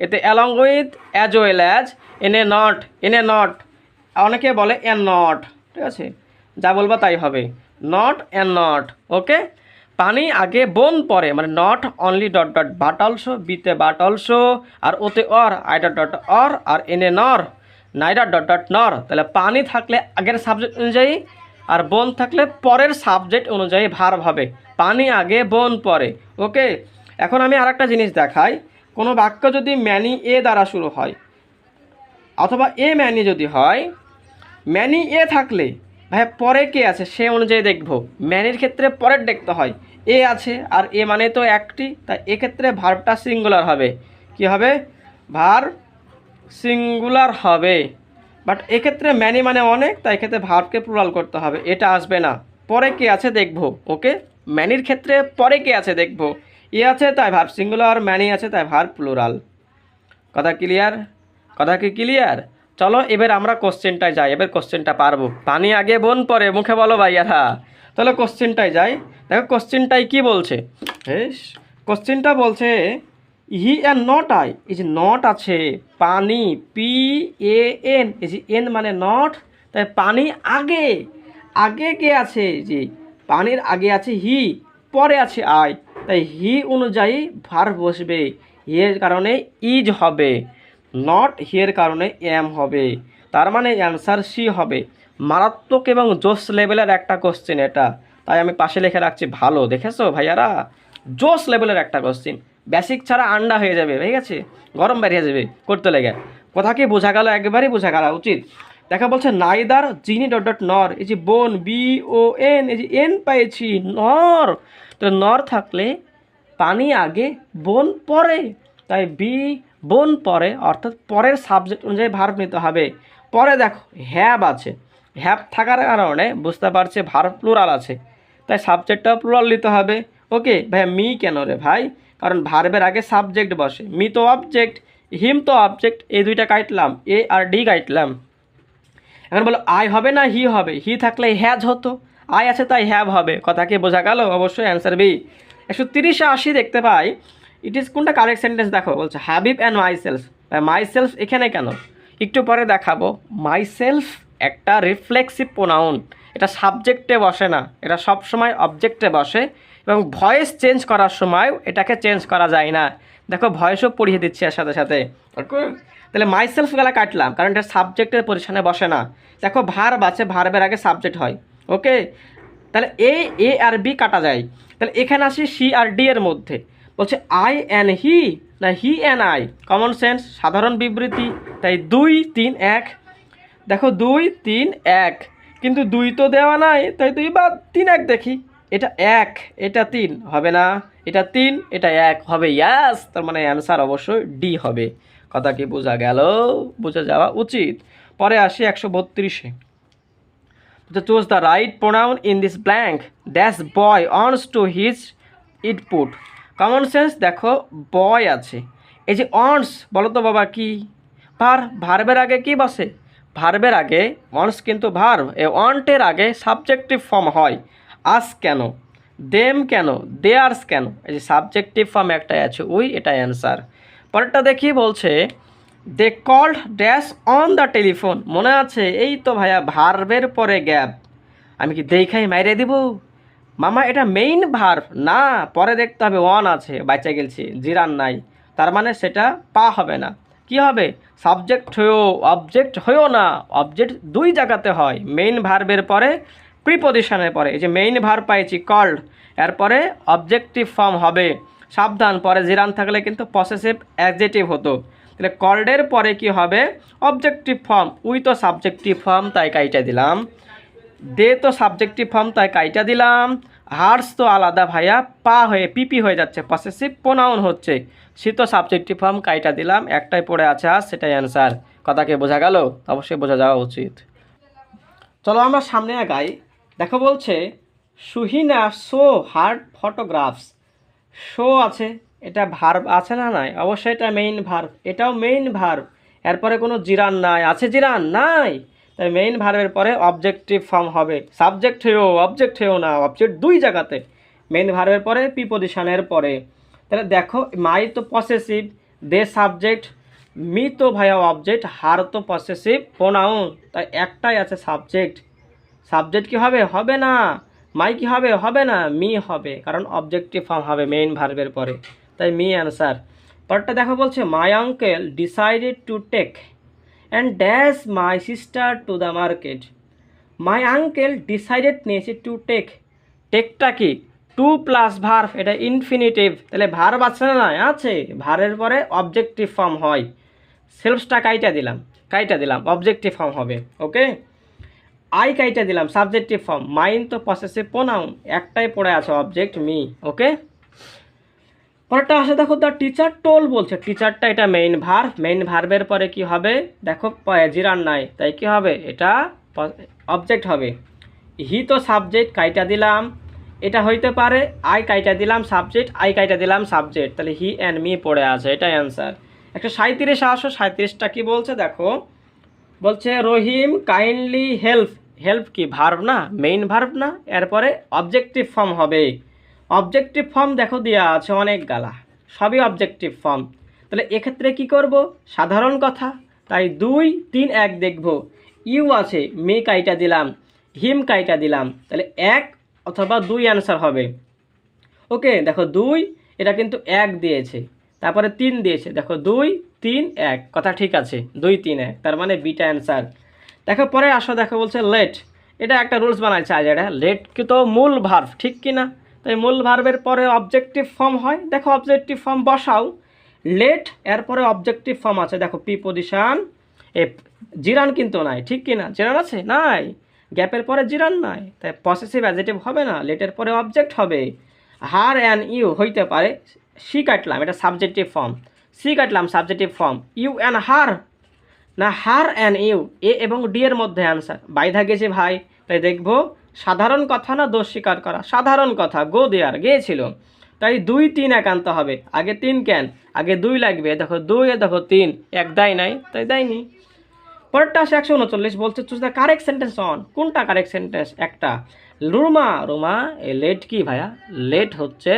এতে along with as well as, এনে নট, অনেকে বলে এন নট, ঠিক আছে, যা বলবা তাই হবে, নট এন নট। ওকে, পানি আগে বোন পরে, মানে নট অনলি বাট অলসো, বিতে বাট অলসো, আর ওতে অর, আইডার অর, আর এনে নর, নাইডার নর। তাহলে পানি থাকলে আগের সাবজেক্ট অনুযায়ী, আর বোন থাকলে পরের সাবজেক্ট অনুযায়ী ভার্ব হবে। পানি আগে বোন পরে। ওকে, এখন আমি আর একটা জিনিস দেখাই। কোনো বাক্য যদি ম্যানি এ দ্বারা শুরু হয় অথবা এ ম্যানি যদি হয়, ম্যানি এ থাকলে ভাই পরে কে আছে সে অনুযায়ী দেখবো। ম্যানির ক্ষেত্রে পরের দেখতে হয়, এ আছে, আর এ মানে তো একটি, তাই এক্ষেত্রে ভার্বটা সিঙ্গুলার হবে। কি হবে? ভার্ব সিঙ্গুলার হবে। বাট এক্ষেত্রে ম্যানি মানে অনেক, তাই এক্ষেত্রে ভার্বকে প্লুরাল করতে হবে, এটা আসবে না। পরে কে আছে দেখবো। ওকে, ম্যানির ক্ষেত্রে পরে কে আছে দেখবো। এ আছে তাই ভার্ব সিঙ্গুলার, ম্যানি আছে তাই ভার্ব প্লুরাল। কথা কি ক্লিয়ার? চলো এবার আমরা কোশ্চেনটায় যাই, এবার কোশ্চেনটা পারবো। পানি আগে বোন পরে, মুখে বলো ভাইয়ারা। তাহলে কোশ্চেনটায় যাই। দেখো কোশ্চেনটায় কি বলছে। কোশ্চেনটা বলছে হি অ্যান্ড নট আই, এই যে নট আছে, পানি পি এ এন, এই যে এন মানে নট, তাই পানি আগে কে আছে? যে পানির আগে আছে হি, পরে আছে আই, তাই হি অনুযায়ী ভার্ব বসবে। এর কারণে ইজ হবে, নট হিয়ের কারণে এম হবে। তার মানে অ্যান্সার সি হবে। মারাত্মক এবং জোস লেভেলের একটা কোশ্চেন এটা, তাই আমি পাশে লিখে রাখছি। ভালো দেখেছো ভাইয়ারা, জোস লেভেলের একটা কোশ্চেন। বেসিক ছাড়া আন্ডা হয়ে যাবে, ঠিক আছে, গরম বেরিয়ে যাবে করতে লেগে। কথা কি বোঝা গেল? একবারই বোঝা গেল উচিত। দেখা বলছে নাইদার জিনি নর, এই যে বোন বি ও এন, এই যে এন পাইছি, নর। তো নর থাকলে পানি আগে বোন পরে, তাই বি বোন পরে, অর্থাৎ পরের সাবজেক্ট অনুযায়ী ভার্ব নিতে হবে। পরে দেখো হ্যাভ আছে, হ্যাভ থাকার কারণে বুঝতে পারছে ভার্ব প্লুরাল আছে, তাই সাবজেক্টটাও প্লুরাল নিতে হবে। ওকে ভাই, মি কেন রে ভাই? কারণ ভার্বের আগে সাবজেক্ট বসে, মি তো অবজেক্ট, হিম তো অবজেক্ট, এই দুইটা কাটলাম, এ আর ডি কাটলাম। এখন বলো আই হবে না হি হবে? হি থাকলে হ্যাজ হতো, আই আছে তাই হ্যাভ হবে। কথা কি বোঝা গেল? অবশ্যই অ্যান্সার বি। 130-80 দেখতে পাই। ইট ইজ কোনটা কারেক্ট সেন্টেন্স দেখো। বলছে হাবিব অ্যান্ড মাই সেলফ এখানে কেন একটু পরে দেখাবো। মাই সেলফ একটা রিফ্লেক্সিভ প্রোনাউন, এটা সাবজেক্টে বসে না, এটা সবসময় অবজেক্টে বসে, এবং ভয়েস চেঞ্জ করার সময় এটাকে চেঞ্জ করা যায় না। দেখো ভয়েসও পড়িয়ে দিচ্ছি এর সাথে সাথে। তাহলে মাই সেলফ গেলা কাটলাম, কারণ এটা সাবজেক্টের পজিশনে বসে না। দেখো ভার্ব আছে, ভার্বের আগে সাবজেক্ট হয়। ওকে, তাহলে এ আর বি কাটা যায়। তাহলে এখানে আসি সি আর ডি এর মধ্যে, বলছে আই অ্যান্ড হি না হি অ্যান্ড আই, কমন সেন্স সাধারণ বিবৃতি, তাই 2 3 1। দেখো 2 3 1, কিন্তু 2 তো দেওয়া নাই, তাই 2 বাদ 3 1 দেখি, এটা 1 এটা 3 হবে না, এটা 3 এটা 1 হবে, ইয়াস, তার মানে অ্যান্সার অবশ্যই ডি হবে। কথা কি বোঝা গেল? বোঝা যাওয়া উচিত। পরে আসি 132-এ, to choose the right pronoun in this blank dash boy wants to his it put। Common sense দেখো বয় আছে, এই যে অনস বলো তো বাবা কি ভার্বের আগে কি বসে? ভার্বের আগে অনস কিন্তু ভার্ব, এই ওয়ান্টের আগে সাবজেক্টিভ ফর্ম হয়। আস কেন, দেম কেন, দেয়ার্স কেন, এই যে সাবজেক্টিভ ফর্ম একটাই আছে ওই, এটা অ্যান্সার। পরেরটা দেখি বলছে they called dash on the telephone, মনে আছে? এই তো ভাইয়া ভার্বের পরে গ্যাপ, আমি কি দেখাই মাইরে দিব মামা? এটা মেইন ভার্ব না, পরে দেখতে হবে অন আছে, বাচ্চা গেলছি জিরান নাই, তার মানে সেটা পা হবে না, কি হবে? সাবজেক্ট হয়েও অবজেক্ট হয়েও না, অবজেক্ট দুই জায়গাতে হয়, মেইন ভার্বের পরে প্রিপোজিশনের পরে। এই যে মেইন ভার্ব পাইছি কল্ড, এরপরে অবজেক্টিভ ফর্ম হবে, সাবধান পরে জিরান থাকলে কিন্তু পসেসিভ অ্যাডজেক্টিভ হতো, তাহলে কল্ডের পরে কি হবে? অবজেক্টিভ ফর্ম, উই তো সাবজেক্টিভ ফর্ম তাই কাইটা দিলাম, দে তো সাবজেক্টিভ ফর্ম তাই কাইটা দিলাম, হার্স তো আলাদা ভাইয়া, পা হয়ে পিপি হয়ে যাচ্ছে, পসেসিভ প্রোনাউন হচ্ছে, সে তো সাবজেক্টিভ ফর্ম কাইটা দিলাম, একটাই পড়ে আছে আর সেটাই অ্যান্সার। কথাকে বোঝা গেল? অবশ্যই বোঝা যাওয়া উচিত। চলো আমরা সামনে আগাই। দেখো বলছে সুহিনা শো হার্ড ফটোগ্রাফস, শো আছে, এটা ভার্ব আছে না নাই? অবশ্যই এটা মেইন ভার্ব, এটাও মেইন ভার্ব, এরপরে কোনো জিরান নাই, আছে জিরান নাই, তাই মেইন ভার্বের পরে অবজেক্টিভ ফর্ম হবে, সাবজেক্ট হয়েও অবজেক্ট হয়েও না, অবজেক্ট দুই জায়গাতে, মেইন ভার্বের পরে প্রিপোজিশনের পরে। তাহলে দেখো মাই তো পসেসিভ, দে সাবজেক্ট, মি তো ভাইয়া অবজেক্ট, হার তো পসেসিভ প্রোনাউন, তাই একটাই আছে সাবজেক্ট, সাবজেক্ট কি হবে? হবে না। মাই কি হবে? হবে না, মি হবে, কারণ অবজেক্টিভ ফর্ম হবে মেইন ভার্বের পরে, তাই মি অ্যান্সার। পরটা দেখো বলছে my uncle decided to take and dash my sister to the market. My uncle decided নিয়েছে টু টেক, টেকটা কি? টু প্লাস ভার্ব, এটা ইনফিনিটিভ, তাহলে ভার্ব আছে না? আছে, ভার্বের পরে অবজেক্টিভ ফর্ম হয়, সেলফসটা কাইটা দিলাম অবজেক্টিভ ফর্ম হবে, ওকে। আই কাইটা দিলাম সাবজেক্টিভ ফর্ম, মাইন তো পসেসিভ প্রোনাউন, একটাই পড়ে আছে অবজেক্ট মি, ওকে। পরেরটা আসে দেখো দ্য টিচার টোল বলছে, টিচারটা এটা মেইন ভার্ব, মেইন ভার্বের পরে কি হবে? দেখো জিরান নাই, তাই কি হবে? এটা অবজেক্ট হবে। হি তো সাবজেক্ট কাইটা দিলাম, এটা হইতে পারে আই কাইটা দিলাম সাবজেক্ট, আই কাইটা দিলাম সাবজেক্ট, তাহলে হি অ্যান্ড মি পড়ে আছে, এটাই অ্যান্সার। 137 কি বলছে দেখো, বলছে রহিম কাইন্ডলি হেল্প, হেল্প কি ভার্ব না? মেইন ভার্ব না, এরপরে অবজেক্টিভ ফর্ম হবে, অবজেক্টিভ ফর্ম দেখো দেওয়া আছে অনেক গালা, সবই অবজেক্টিভ ফর্ম, তাহলে এক্ষেত্রে কি করব? সাধারণ কথা, তাই 2 3 1 দেখব, ইউ আছে, মে কাইটা দিলাম, হিম কাইটা দিলাম, তাহলে 1 অথবা 2 অ্যান্সার হবে, ওকে। দেখো 2 এটা কিন্তু 1 দিয়েছে, তারপরে 3 দিয়েছে, দেখো 2 3 1, কথা ঠিক আছে, 2 3 1, তার মানে বিটা অ্যান্সার। দেখো পরে আসো, দেখো বলছে লেট, এটা একটা রুলস বানাইছে আজ, এটা লেট কি তো মূল ভার্ব, ঠিক কি না? তাই মূল ভার্বের পরে অবজেক্টিভ ফর্ম হয়, দেখো অবজেক্টিভ ফর্ম বসাও, লেট এরপরে অবজেক্টিভ ফর্ম আছে, দেখো প্রিপোজিশন, এ জিরান কিন্তু নাই, ঠিক কি না? জিরান আছে নাই, গ্যাপের পরে জিরান নাই, তাই পসেসিভ অ্যাডজেক্টিভ হবে না, লেটের পরে অবজেক্ট হবে। হার অ্যান্ড ইউ হইতে পারে, সি কাটলাম এটা সাবজেক্টিভ ফর্ম, সি কাটলাম subjective form, you and her না, হার অ্যান্ড ইউ, এ এবং ডি এর মধ্যে অ্যান্সার, বাইধা গেছে ভাই, তাই দেখবো সাধারণ কথা না দোষ স্বীকার করা? সাধারণ কথা, গো দেয়ার গিয়েছিল, তাই 2 3 1 আনতে হবে, আগে 3 কেন, আগে 2 লাগবে, দেখো 2 এ দেখো 3, এক দেয় নাই তাই দেয়নি। পরেরটা আসে 139, বলছে choose the correct sentence on, কোনটা কারেক্ট সেন্টেন্স? একটা, রুমা, রুমা এ লেট কি ভাইয়া? লেট হচ্ছে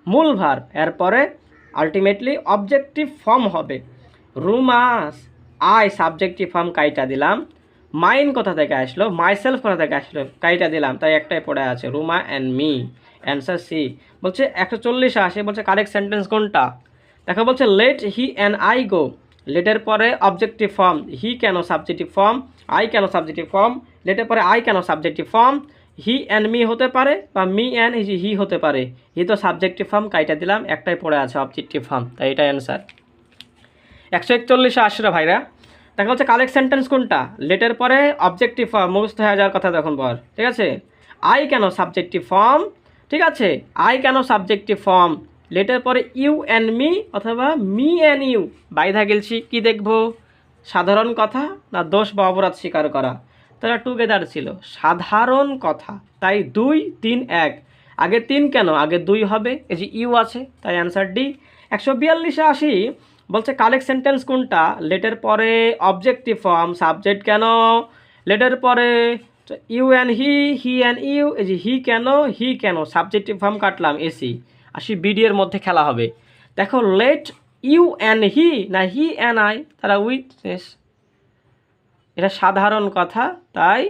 মূল ভার্ব, এরপরে আলটিমেটলি অবজেক্টিভ ফর্ম হবে, রুমাস, আই সাবজেক্টিভ ফর্ম কাইটা দিলাম, মাইন কোথা থেকে আসলো, মাইসেলফ কোথা থেকে আসলো, কাইটা দিলাম, তাই একটাই পড়ে আছে, Ruma and me, answer C. বলছে 140 আসে, বলছে কারেক্ট সেন্টেন্স কোনটা? দেখো বলছে let he and I go, লেটের পরে অবজেক্টিভ ফর্ম, হি কেন সাবজেক্টিভ ফর্ম, আই কেন সাবজেক্টিভ ফর্ম, লেটের পরে আই কেন subjective form, he and me হতে পারে বা মি অ্যান্ড হি হতে পারে। হি তো সাবজেক্টিভ ফর্ম, কাইটা দিলাম, একটাই পড়ে আছে অবজেক্টিভ ফর্ম, তাই এটা অ্যান্সার। 141 আসলে ভাইরা দেখা হচ্ছে কালেক্ট সেন্টেন্স কোনটা, লেটের পরে অবজেক্টিভ ফর্ম মুখস্থ হয়ে যাওয়ার কথা তখন পর, ঠিক আছে। আই কেন সাবজেক্টিভ ফর্ম, ঠিক আছে, আই কেন সাবজেক্টিভ ফর্ম, লেটের পরে ইউ অ্যান্ড মি অথবা মি অ্যান্ড ইউ, বাইধা গেলছি কি দেখবো, সাধারণ কথা না দোষ বা অপরাধ স্বীকার করা, তারা টুগেদার ছিল, সাধারণ কথা, তাই 2 3 1, আগে 3 কেন, আগে 2 হবে, এই যে ইউ আছে, তাই অ্যান্সার ডি। 142 আসি, বলছে কালেক্ট সেন্টেন্স কোনটা, লেটের পরে অবজেক্টিভ ফর্ম, সাবজেক্ট কেন, লেটের পরে you and he and you, এই যে হি কেন সাবজেক্টিভ ফর্ম কাটলাম এসি। আসি বিডি এর মধ্যে খেলা হবে, দেখো লেট ইউ অ্যান্ড হি না হি অ্যান্ড আই, তারা উইটনেস, এটা সাধারণ কথা, তাই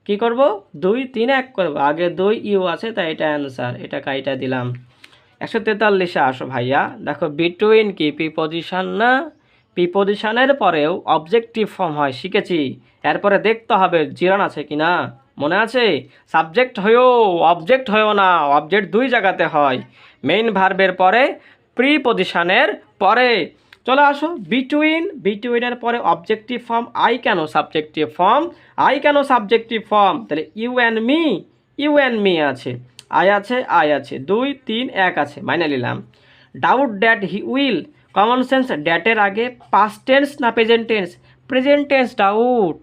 কি করব 2 3 1 করব, আগে 2 ইউ আছে, তাই এটা অ্যান্সার, এটা কাইটা দিলাম। 143 আসো ভাইয়া, দেখো বিটুইন কি প্রিপজিশন না, প্রিপজিশনের পরেও অবজেক্টিভ ফর্ম হয় শিখেছি, এরপরে দেখতে হবে জিরান আছে কি না, মনে আছে, সাবজেক্ট হয়েও অবজেক্ট হয়েও না, অবজেক্ট 2 জায়গাতে হয়, মেইন ভার্বের পরে প্রিপজিশনের পরে। চলে আসো বিটুইনের পরে অবজেক্টিভ ফর্ম, আই কেন সাবজেক্টিভ ফর্ম, আই কেন সাবজেক্টিভ ফর্ম, তাহলে ইউ অ্যান্ড মি আছে, আই আছে 2 3 1 আছে, মাইনে নিলাম। Doubt that he will, common sense ড্যাটের আগে পাস্ট টেন্স না প্রেজেন্ট টেন্স ডাউট,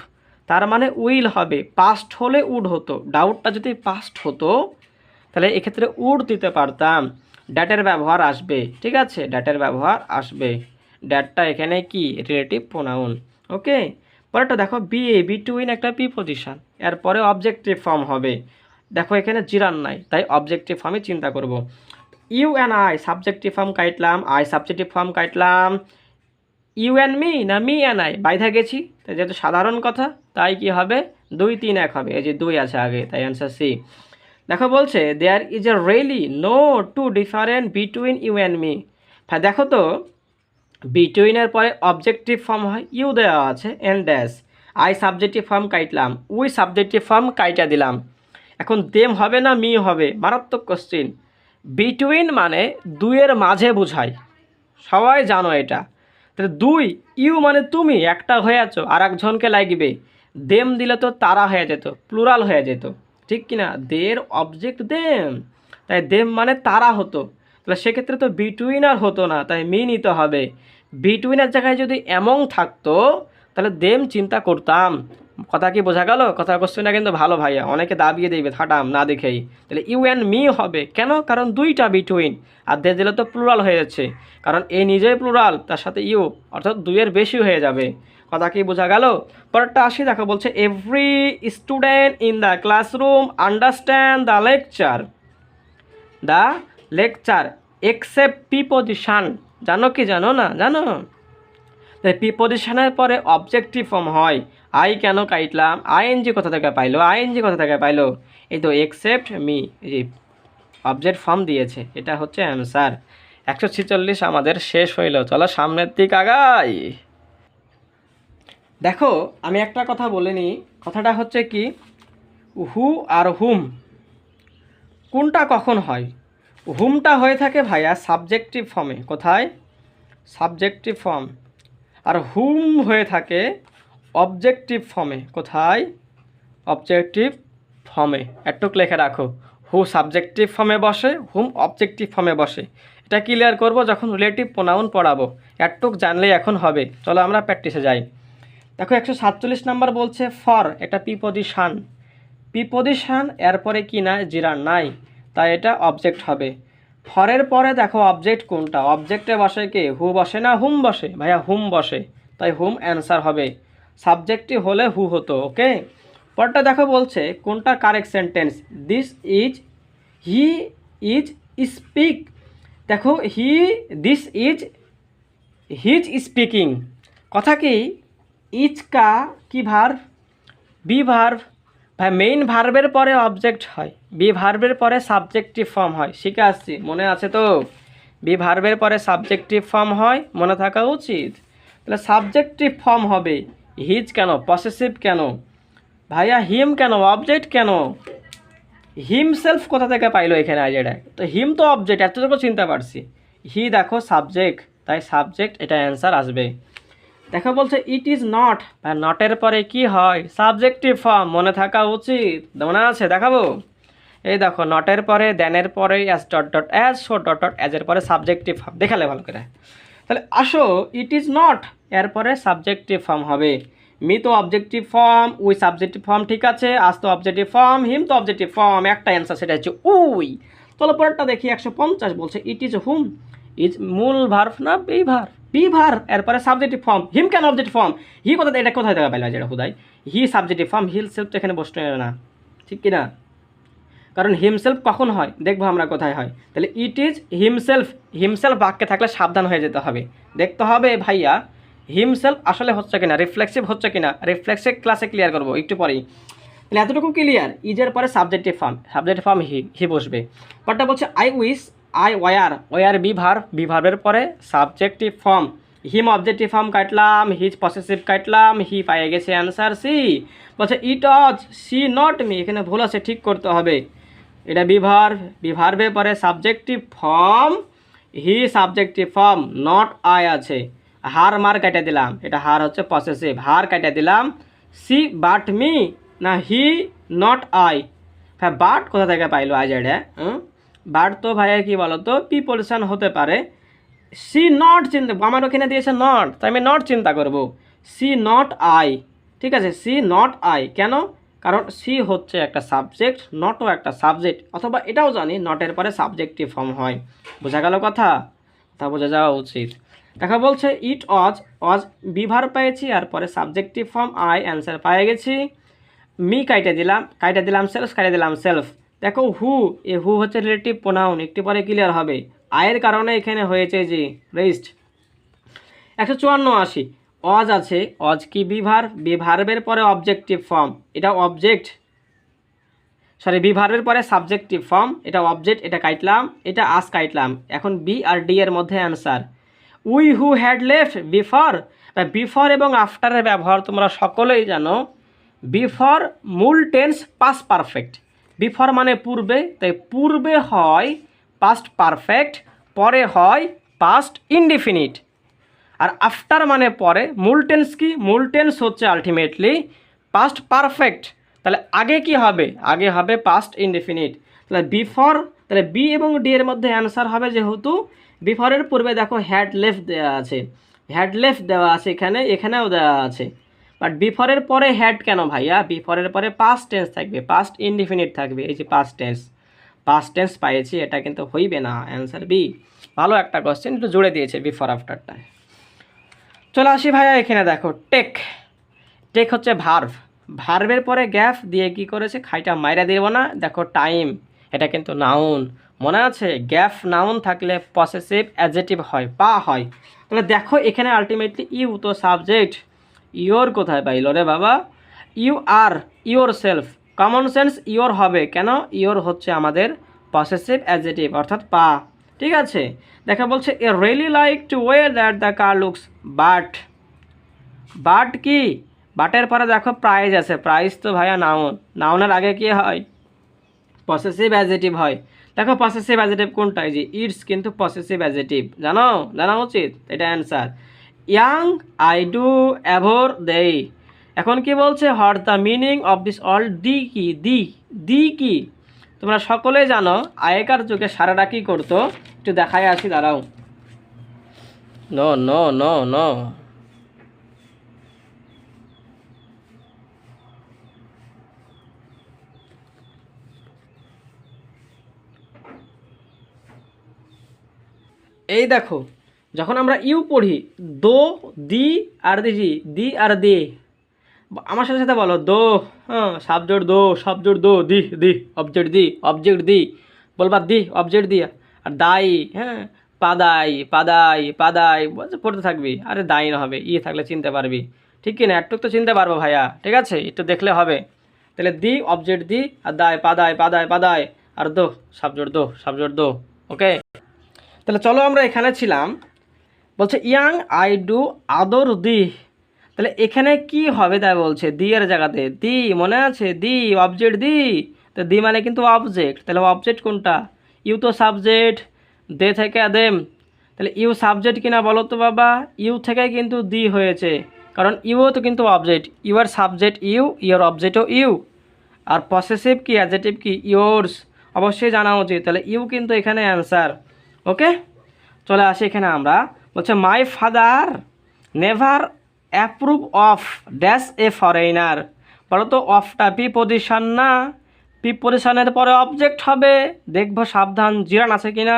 তার মানে উইল হবে, পাস্ট হলে উড হতো, ডাউটটা যদি পাস্ট হতো তাহলে এক্ষেত্রে উড দিতে পারতাম, ড্যাটের ব্যবহার আসবে, ঠিক আছে, ড্যাটের ব্যবহার আসবে, ড্যাটটা এখানে কি রিলেটিভ প্রোনাউন, ওকে। পরেরটা দেখো বিটুইন একটা প্রিপজিশন, এরপরে অবজেক্টিভ ফর্ম হবে, দেখো এখানে জিরান নাই, তাই অবজেক্টিভ ফর্মে চিন্তা করব। You and I subjective form কাটলাম, আই সাবজেক্টিভ ফর্ম কাটলাম, ইউ অ্যান্ড মি না মি অ্যান্ড আই, বাইধা গেছি, তাই যেহেতু সাধারণ কথা তাই কি হবে 2 3 1 হবে, এই যে 2 আছে আগে, তাই অ্যান্সার সি। দেখো বলছে there is a really no to different between you and me, হ্যাঁ দেখো তো বিটুইনের পরে অবজেক্টিভ ফর্ম হয়, ইউ দেওয়া আছে and dash, I subjective form কাটলাম, উই সাবজেক্টিভ ফর্ম কাইটা দিলাম, এখন দেম হবে না মি হবে, মারাত্মক কোশ্চিন। বিটুইন মানে 2 এর মাঝে বোঝায়, সবাই জানো এটা, তাহলে 2 ইউ মানে তুমি একটা হয়ে আছো আর একজনকে লাগবে, দেম দিলে তো তারা হয়ে যেত, প্লুরাল হয়ে যেত, ঠিক কিনা, দের অবজেক্ট দেম, তাই দেম মানে তারা হতো, তাহলে সেক্ষেত্রে তো বিটুইন আর হতো না, তাই মি নিতে হবে, বিটুইনের জায়গায় যদি এমন থাকতো তাহলে দেম চিন্তা করতাম, কথা কি বোঝা গেল, কথা কোশ্চেনটা কিন্তু ভালো ভাইয়া, অনেকে দাবিয়ে দেবে থাটাম না দেখেই, তাহলে ইউ অ্যান্ড মি হবে কেন, কারণ 2টা বিটুইন, আর দে দিলে তো প্লুরাল হয়ে যাচ্ছে, কারণ এ নিজেই প্লুরাল, তার সাথে ইউ অর্থাৎ 2 এর বেশি হয়ে যাবে, কথা কি বোঝা গেল। পরেরটা আসি, দেখো বলছে every student in the classroom understand the lecture except preposition, জানো কি জানো না জানো, তাই প্রিপজিশনের পরে অবজেক্টিভ ফর্ম হয়, আই কেন কাটলাম, আইএনজি কোথা থেকে পাইলো, এই তো এক্সেপ্ট মি, এই যে অবজেক্ট ফর্ম দিয়েছে, এটা হচ্ছে অ্যান্সার। 146 আমাদের শেষ হইল, চলো সামনের দিক আগাই। দেখো আমি একটা কথা বলে নিই, কথাটা হচ্ছে কি হু আর হুম কোনটা কখন হয়, হুমটা হয়ে থাকে ভাইয়া সাবজেক্টিভ ফর্মে, কোথায় সাবজেক্টিভ ফর্ম, আর হুম হয়ে থাকে অবজেক্টিভ ফর্মে, কোথায় অবজেক্টিভ ফর্মে, একটু লেখে রাখো, হু সাবজেক্টিভ ফর্মে বসে, হুম অবজেক্টিভ ফর্মে বসে, এটা ক্লিয়ার করব যখন রিলেটিভ প্রোনাউন পড়াবো, একটুক জানলেই এখন হবে, চলো আমরা প্র্যাকটিসে যাই। দেখো 147 নাম্বার বলছে ফর একটা প্রিপজিশন এরপরে কি না জিরার নাই, তাই এটা অবজেক্ট হবে, ফরের পরে দেখো অবজেক্ট কোনটা, অবজেক্টে বসে কে, হু বসে না হুম বসে, ভাইয়া হুম বসে, তাই হুম অ্যান্সার হবে, সাবজেক্টিভ হলে হু হতো, ওকে। পরটা দেখো বলছে কোনটা correct sentence, he is speak, দেখো দিস ইজ হিজ স্পিকিং, কথা কি ইজ কা কি ভার্ব, বি ভার্ব, ভাই মেইন ভার্বের পরে অবজেক্ট হয়, বি ভার্বের পরে সাবজেক্টিভ ফর্ম হয়, শিখে আসছি মনে আছে তো, বি ভার্বের পরে সাবজেক্টিভ ফর্ম হয়, মনে থাকা উচিত, তাহলে সাবজেক্টিভ ফর্ম হবে, হিজ কেন পসেসিভ কেন, ভাইয়া হিম কেন অবজেক্ট কেন, হিমসেলফ কোথা থেকে পাইলো এখানে আইডিয়াটা? তো হিম তো অবজেক্ট, এতটুকু চিনতে পারছি। হি দেখো সাবজেক্ট, তাই সাবজেক্ট এটা অ্যান্সার আসবে। দেখো বলছে ইট ইজ নট, নটের পরে কি হয়? সাবজেক্টিভ ফর্ম, মনে থাকা উচিত, মনে আছে? দেখাবো, এই দেখো নটের পরে দেনের পরে as dot dot as, so dot dot অ্যাজের পরে সাবজেক্টিভ ফর্ম, দেখালে ভালো করে। তাহলে আসো ইট ইজ নট এরপরে সাবজেক্টিভ ফর্ম হবে। মি তো objective form, we subjective form, ঠিক আছে। আজ তো অবজেক্টিভ ফর্ম, হিম তো অবজেক্টিভ ফর্ম, একটা অ্যান্সার সেটা হচ্ছে উই। চলো পরেরটা দেখি 150 বলছে ইট ইজ হুম, ইজ মূল ভার্ভ না বি ভার? বি ভার, এরপরে সাবজেক্টিভ ফর্ম, হিম কেন অবজেক্টিভ ফর্ম? হি কোথায়, এটা কোথায় দেখা পাইলা যেটা হুদাই? হি সাবজেক্টিভ ফর্ম, হিল সেলফ তো এখানে বসতে না, ঠিক কিনা? কারণ হিমসেলফ কখন হয় দেখবো আমরা কোথায় হয়। তাহলে ইট ইজ হিমসেলফ, হিমসেলফ বাক্যে থাকলে সাবধান হয়ে যেতে হবে, দেখতে হবে ভাইয়া হিমসেলফ আসলে হচ্ছে কিনা, রিফ্লেক্সিভ হচ্ছে কিনা। রিফ্লেক্সিভ ক্লাসে ক্লিয়ার করবো একটু পরেই। তাহলে এতটুকু ক্লিয়ার, ইজের পরে subjective form, subjective form he বসবে। বাটটা বলছে I wish, I were, were be ভার্বের পরে subjective form, him objective form কাটলাম, হিজ পসেসিভ কাটলাম, হি পাইয়ে গেছে অ্যান্সার সি। বলছে ইট অজ সি নট মি, এখানে ভুল আছে, ঠিক করতে হবে। এটা বিভার্ভের পরে subjective form, he subjective form, not I আছে, হার মার কেটে দিলাম, এটা হার হচ্ছে পসেসিভ, হার কেটে দিলাম। সি বাট মি না হি নট আই, হ্যাঁ বাট কোথা থেকে পাইলো আই জেড? বাট তো ভাইয়া কি বলো তো প্রিপোজিশন হতে পারে। সি নট চিন্তা, আমার ওখানে দিয়েছে নট, তাই আমি নট চিন্তা করব। সি নট আই, ঠিক আছে, সি নট আই কেন? কারণ সি হচ্ছে একটা সাবজেক্ট, নটও একটা সাবজেক্ট, অথবা এটাও জানি নটের পরে সাবজেক্টিভ ফর্ম হয়। বোঝা গেল কথা? তা বোঝা যাওয়া উচিত। দেখা বলছে ইট অজ, অজ বিভার পেয়েছি আর পরে সাবজেক্টিভ ফর্ম আই, অ্যান্সার পেয়ে গেছি। মি কাইটে দিলাম সেলফ, কাইটে দিলাম সেলফ। দেখো হু, এ হু হচ্ছে রিলেটিভ প্রোনাউন, একটু পরে ক্লিয়ার হবে। আয়ের কারণে এখানে হয়েছে যে রেস্ট। 154 অজ আছে, অজ কি বিভার্বের পরে অবজেক্টিভ ফর্ম, এটা অবজেক্ট, সরি বিভার্বের পরে সাবজেক্টিভ ফর্ম, এটা অবজেক্ট, এটা কাটলাম, এটা আজ কাটলাম। এখন বি আর ডি এর মধ্যে answer. We who had left before, before এবং আফটারের ব্যবহার তোমরা সকলেই জানো। বিফর মূল টেন্স পাস্ট পারফেক্ট, বিফর মানে পূর্বে, তাই পূর্বে হয় পাস্ট পারফেক্ট, পরে হয় পাস্ট ইনডিফিনিট। আর আফটার মানে পরে, মূল টেন্স কি? মূল টেন্স হচ্ছে আলটিমেটলি পাস্ট পারফেক্ট। তাহলে আগে কি হবে? আগে হবে পাস্ট ইনডিফিনিট। তাহলে বিফর, তাহলে বি এবং ডি এর মধ্যে অ্যান্সার হবে, যেহেতু বিফরের পূর্বে দেখো হ্যাড লেফট দেওয়া আছে, হ্যাড লেফট দেওয়া আছে এখানে, এখানেও দেওয়া আছে। বাট বিফরের পরে হ্যাড কেন ভাইয়া? বিফরের পরে পাস্ট টেন্স থাকবে, পাস্ট ইনডিফিনিট থাকবে, এই যে পাস্ট টেন্স, পাস্ট টেন্স পাইয়েছি, এটা কিন্তু হইবে না, অ্যান্সার বি। ভালো একটা কোশ্চেন, একটু জুড়ে দিয়েছে বিফোর আফটারটা। চলে আসি ভাইয়া এখানে দেখো টেক, টেক হচ্ছে ভার্ভ, ভার্ভের পরে গ্যাপ দিয়ে কি করেছে, খাইটা মাইরা দেব না, দেখো টাইম, এটা কিন্তু নাউন, মনে আছে? গ্যাপ নাউন থাকলে পসেসিভ অ্যাডজেক্টিভ হয়, পা হয়। তাহলে দেখো এখানে আলটিমেটলি ইউ তো সাবজেক্ট, ইয়োর কোথায় পাইল রে বাবা? You are, your self, common sense your হবে কেন? ইয়োর হচ্ছে আমাদের পসেসিভ অ্যাডজেক্টিভ, অর্থাৎ পা, ঠিক আছে। দেখা বলছে a really like to way that the car looks, but, but কি? বাটের পরে দেখো প্রাইজ আছে, প্রাইজ তো ভাইয়া নাউন, নাউনের আগে কি হয়? পসেসিভ অ্যাডজেক্টিভ হয়। দেখো পসেসিভ অ্যাডজেক্টিভ কোনটা? এই যে ইটস কিন্তু পসেসিভ অ্যাডজেক্টিভ, জানো, জানা উচিত, এটা অ্যান্সার। ইয়াং আই ডু অ্যাভোর দেই। এখন কি বলছে? What the meaning of this all, the কি? দি কি? তোমরা সকলেই জানো আগেকার যুগে সারারা কি করতো, একটু দেখায় আসি, দাঁড়াও। নো নো নো নো, এই দেখো যখন আমরা ইউ পড়ি, দো, দি আর দি আর দে, আমার সাথে সাথে বলো দো, হ্যাঁ সাবজেক্ট দো, সাবজেক্ট দো, দি অবজেক্ট দি, বলবা দি অবজেক্ট দিয়া, আর দাই, হ্যাঁ পাদাই পড়তে থাকবি, আরে দাই না হবে, ই থাকলে চিনতে পারবি, ঠিক কি না? একটু তো চিনতে পারবো ভাইয়া, ঠিক আছে, একটু দেখলে হবে। তাহলে দি অবজেক্ট দি, আর দায় পাদাই, আর দো সাবজেক্ট দো, ওকে। তাহলে চলো আমরা এখানে ছিলাম, বলছে ইয়াং আই ডু আদর দি, তাহলে এখানে কি হবে তাই বলছে, দি এর জায়গাতে দি, মনে আছে? দি অবজেক্ট দি, তো দি মানে কিন্তু অবজেক্ট, তাহলে অবজেক্ট কোনটা? ইউ তো সাবজেক্ট, দে থেকে দেম, তাহলে ইউ সাবজেক্ট কিনা বলো তো বাবা? ইউ থেকে কিন্তু দি হয়েছে, কারণ ইউও তো কিন্তু অবজেক্ট, ইউর সাবজেক্ট ইউ, ইউর অবজেক্টও ইউ। আর পসেসিভ কি, অ্যাডজেক্টিভ কি? ইয়োর্স, অবশ্যই জানা উচিত। তাহলে ইউ কিন্তু এখানে অ্যান্সার। ওকে, চলে আসি এখানে আমরা। বলছে my father never approve of dash a foreigner. বলো তো অফটা প্রিপজিশন না? প্রিপজিশনের পরে অবজেক্ট হবে, দেখবো সাবধান জিরান আছে কিনা।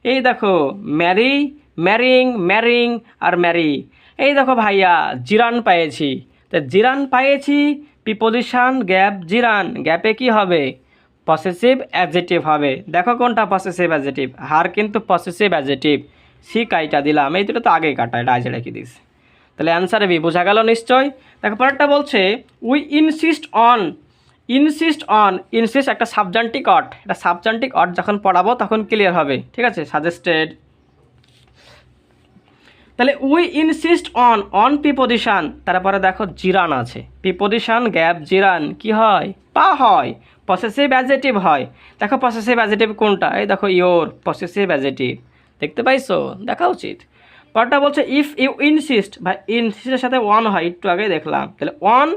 এই দেখো ম্যারি, ম্যারিং, ম্যারিং আর ম্যারি। এই দেখো ভাইয়া জিরান পেয়েছি, তো জিরান পেয়েছি, প্রিপজিশন গ্যাপ জিরান, গ্যাপে কি হবে? পসেসিভ অ্যাডজেক্টিভ হবে। দেখো কোনটা পসেসিভ অ্যাডজেক্টিভ, হার কিন্তু পসেসিভ অ্যাডজেক্টিভ। সি কাইটা দিলাম, এই দুটো তো আগেই কাটা, এটা আজে রেখে দিস। তাহলে অ্যান্সার বি, বোঝা গেল নিশ্চয়। দেখো পরেরটা বলছে we insist on, insist on, insist একটা সাবজেন্টিক অট, এটা সাবজেন্টিক অট যখন পড়াবো তখন ক্লিয়ার হবে, ঠিক আছে? সাজেস্টেড। তাহলে we insist on, on preposition, তারপরে দেখো জিরান আছে, প্রিপজিশন গ্যাপ জিরান কি হয়? পা হয়, পসেসিভ অ্যাডজেক্টিভ হয়। দেখো পসেসিভ অ্যাডজেক্টিভ কোনটা? এই দেখো ইওর, পসেসিভ অ্যাডজেক্টিভ, দেখতে পাইছো? দেখা উচিত। পরটা বলছে ইফ ইউ ইনসিস্ট, ভাই ইনসিস্টের সাথে ওয়ান হয়, একটু আগে দেখলাম। তাহলে ওয়ান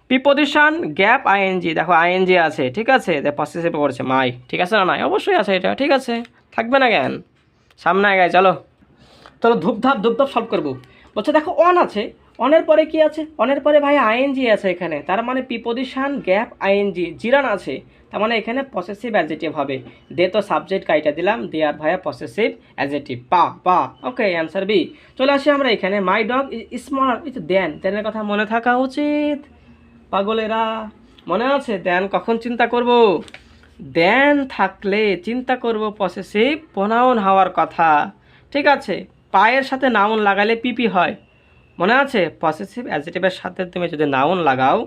প্রিপজিশন গ্যাপ আইএনজি, দেখো আইএনজি আছে, ঠিক আছে? পসেসিভ করছে মাই, ঠিক আছে না? নাই অবশ্যই আছে এটা, ঠিক আছে, থাকবে না জ্ঞান। সামনে আগে চলো, চলো ধূপধাপ ধূপধাপ সলভ করবো। বলছে দেখো অন আছে, অনের পরে কি আছে? অনের পরে ভাই আইএনজি আছে এখানে, তার মানে প্রিপজিশন গ্যাপ আইএনজি, জিরান আছে, তার মানে এখানে পসেসিভ অ্যাডজেক্টিভ হবে। দে তো সাবজেক্ট কাইটা দিলাম, দে আর ভাইয়া পসেসিভ অ্যাডজেক্টিভ, পা পা। ওকে, অ্যান্সার বি। চলে আসি আমরা এখানে, মাই ডগ ইজ স্মলার, এই তো দেন, দেনের কথা মনে থাকা উচিত পাগলেরা। মনে আছে দেন কখন চিন্তা করব? দেন থাকলে চিন্তা করব পসেসিভ প্রোনাউন হওয়ার কথা, ঠিক আছে? পায়ের সাথে নাউন লাগালে পিপি হয়, মনে আছে? পসেসিভ অ্যাডজেক্টিভের সাথে তুমি যদি নাউন লাগাও,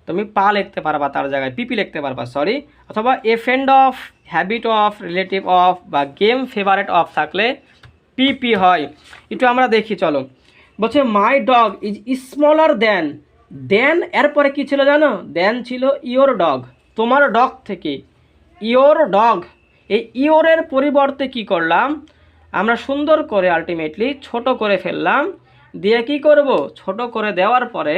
তুমি পা লিখতে পারবা, তার জায়গায় পিপি লিখতে পারবা, সরি। অথবা a friend of, habit of, relative of বা গেম ফেভারেট অফ থাকলে পিপি হয়। একটু আমরা দেখি চলো। বলছে my dog is smaller than, than এরপরে কী ছিল জানো? দেন ছিল ইওর ডগ, তোমার ডগ থেকে। ইওর ডগ, এই ইওরের পরিবর্তে কি করলাম আমরা? সুন্দর করে আলটিমেটলি ছোট করে ফেললাম, দিয়ে কি করব? ছোট করে দেওয়ার পরে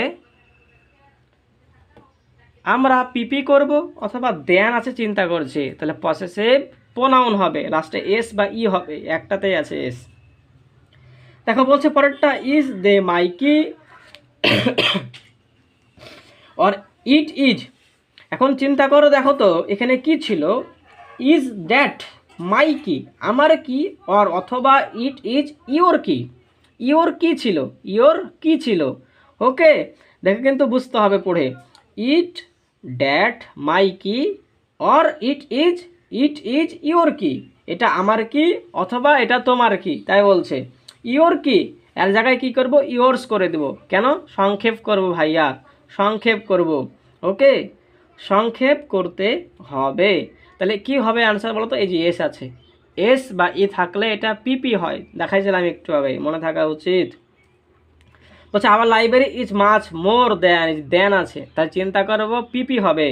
আমরা পিপি করব, অথবা দেন আছে চিন্তা করছি, তাহলে পসেসিভ প্রোনাউন হবে, লাস্টে এস বা ই হবে, একটাতেই আছে এস। দেখো বলছে পরেরটা is the Mikey or it is. এখন চিন্তা করো, দেখো তো এখানে কি ছিল? ইজ দ্যাট মাই কি, আমার কি, অর অথবা ইট ইজ ইওর কি, ইওর কি ছিল, ইওর কি ছিল। ওকে, দেখে কিন্তু বুঝতে হবে পড়ে। ইট দ্যাট মাই কি, অর ইট ইজ ইওর কি, এটা আমার কি অথবা এটা তোমার কি, তাই বলছে ইওর কি, এর জায়গায় কি করব? ইওর্স করে দেব। কেন? সংক্ষেপ করব ভাইয়া, সংক্ষেপ করব। ওকে, সংক্ষেপ করতে হবে। তাহলে কি হবে অ্যান্সার বলো তো? এই যে এস আছে, এস বা ই থাকলে এটা পিপি হয়, দেখাইছিলাম একটু আগে, মনে থাকা উচিত। বলছে আমার লাইব্রেরি ইজ মাছ মোর দেন, দেন আছে, তাই চিন্তা করবো পিপি হবে।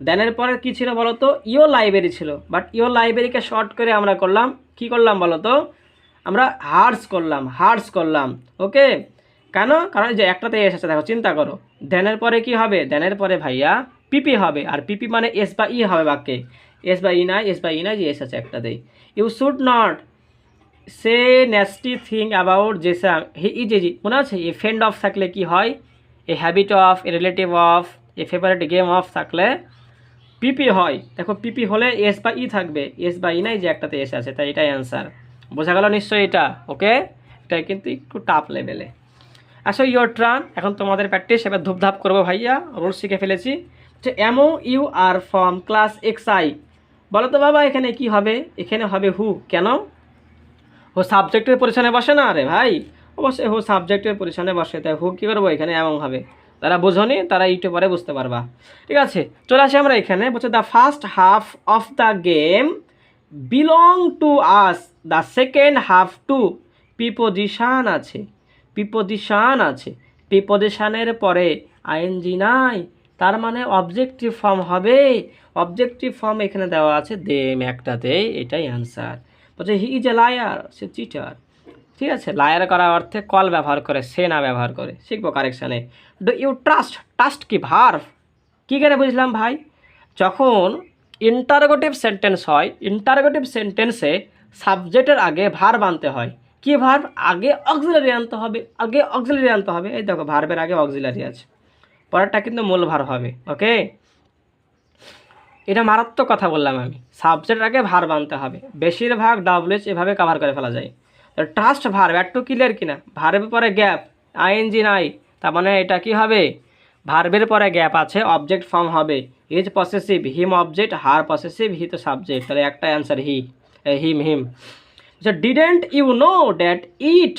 দেনের পরে কি ছিল বলো তো? ইও লাইব্রেরি ছিল, বাট ইও লাইব্রেরিকে শর্ট করে আমরা করলাম, কি করলাম বলো তো? আমরা হার্স করলাম, হার্স করলাম। ওকে, কেন? কারণ যে একটাতে এস আছে, দেখো চিন্তা করো, দেনের পরে কি হবে? দেনের পরে ভাইয়া পিপি হবে, আর পিপি মানে এস বা ই হবে বাক্যে, এস বা ই নাই, এস বা ই নাই, যে এস আছে একটাতেই। You should not say nasty thing about জেসাম হি ইজ এজি, মনে আছে? এ ফ্রেন্ড অফ থাকলে কি হয়? A habit of, a relative of, a favourite game of থাকলে পিপি হয়। দেখো পিপি হলে এস বা ই থাকবে, এস বা ই নাই, যে একটাতে এস আছে, তাই এটাই অ্যান্সার। বোঝা গেল নিশ্চয়ই এটা? ওকে, এটা কিন্তু একটু টাফ লেভেলে। আসো ইয়োর ট্রান, এখন তোমাদের প্র্যাকটিস, এবার ধূপধাপ করবো ভাইয়া, রোল শিখে ফেলেছি। MO you are from class X I, বলো তো বাবা এখানে কি হবে? এখানে হবে হু। কেন? ও সাবজেক্টের পজিশনে বসে না রে ভাই, অবশ্যই হু সাবজেক্টের পজিশনে বসে, তাই হু কী করবো এখানে এমন হবে। তারা বোঝনি, তারা একটু পরে বুঝতে পারবা, ঠিক আছে? চলে আসি আমরা এখানে। বলছে the first half of the game belong to us, the second half too, preposition আছে, প্রিপোজিশন আছে, প্রিপোজিশনের পরে আইএনজি নাই, তার মানে অবজেক্টিভ ফর্ম হবে। অবজেক্টিভ ফর্ম এখানে দেওয়া আছে দেম একটাতেই, এটাই অ্যান্সার। বলছে হি ইজ এ লায়ার, সে চিটার। ঠিক আছে, লায়ার করার অর্থে কল ব্যবহার করে, সে না ব্যবহার করে। শিখবো কারেকশানে। ডু ইউ ট্রাস্ট, ট্রাস্ট কি ভার্ব, কী করে বুঝলাম ভাই? যখন ইন্টারোগেটিভ সেন্টেন্স হয়, ইন্টারোগেটিভ সেন্টেন্সে সাবজেক্টের আগে ভার্ব আনতে হয়। কি ভার্ব? আগে অক্সিলারি আনতে হবে, আগে অক্সিলারি আনতে হবে। এই দেখো ভার্বের আগে অক্সিলারি আছে, পরেরটা কিন্তু মূল ভার্ব হবে। ওকে, এটা মারাত্মক কথা বললাম আমি। সাবজেক্টের আগে ভার্ব আনতে হবে। বেশিরভাগ ডাব্লিউএইচ এভাবে কভার করে ফেলা যায়। ট্রাস্ট ভার্ব একটু ক্লিয়ার কিনা? ভার্বের পরে গ্যাপ, আইএনজি নাই, তার মানে এটা কি হবে? ভার্বের পরে গ্যাপ আছে, অবজেক্ট ফর্ম হবে। His possessive, him object, her possessive, he তো সাবজেক্ট। তাহলে একটা answer he, him him. Didn't you know that it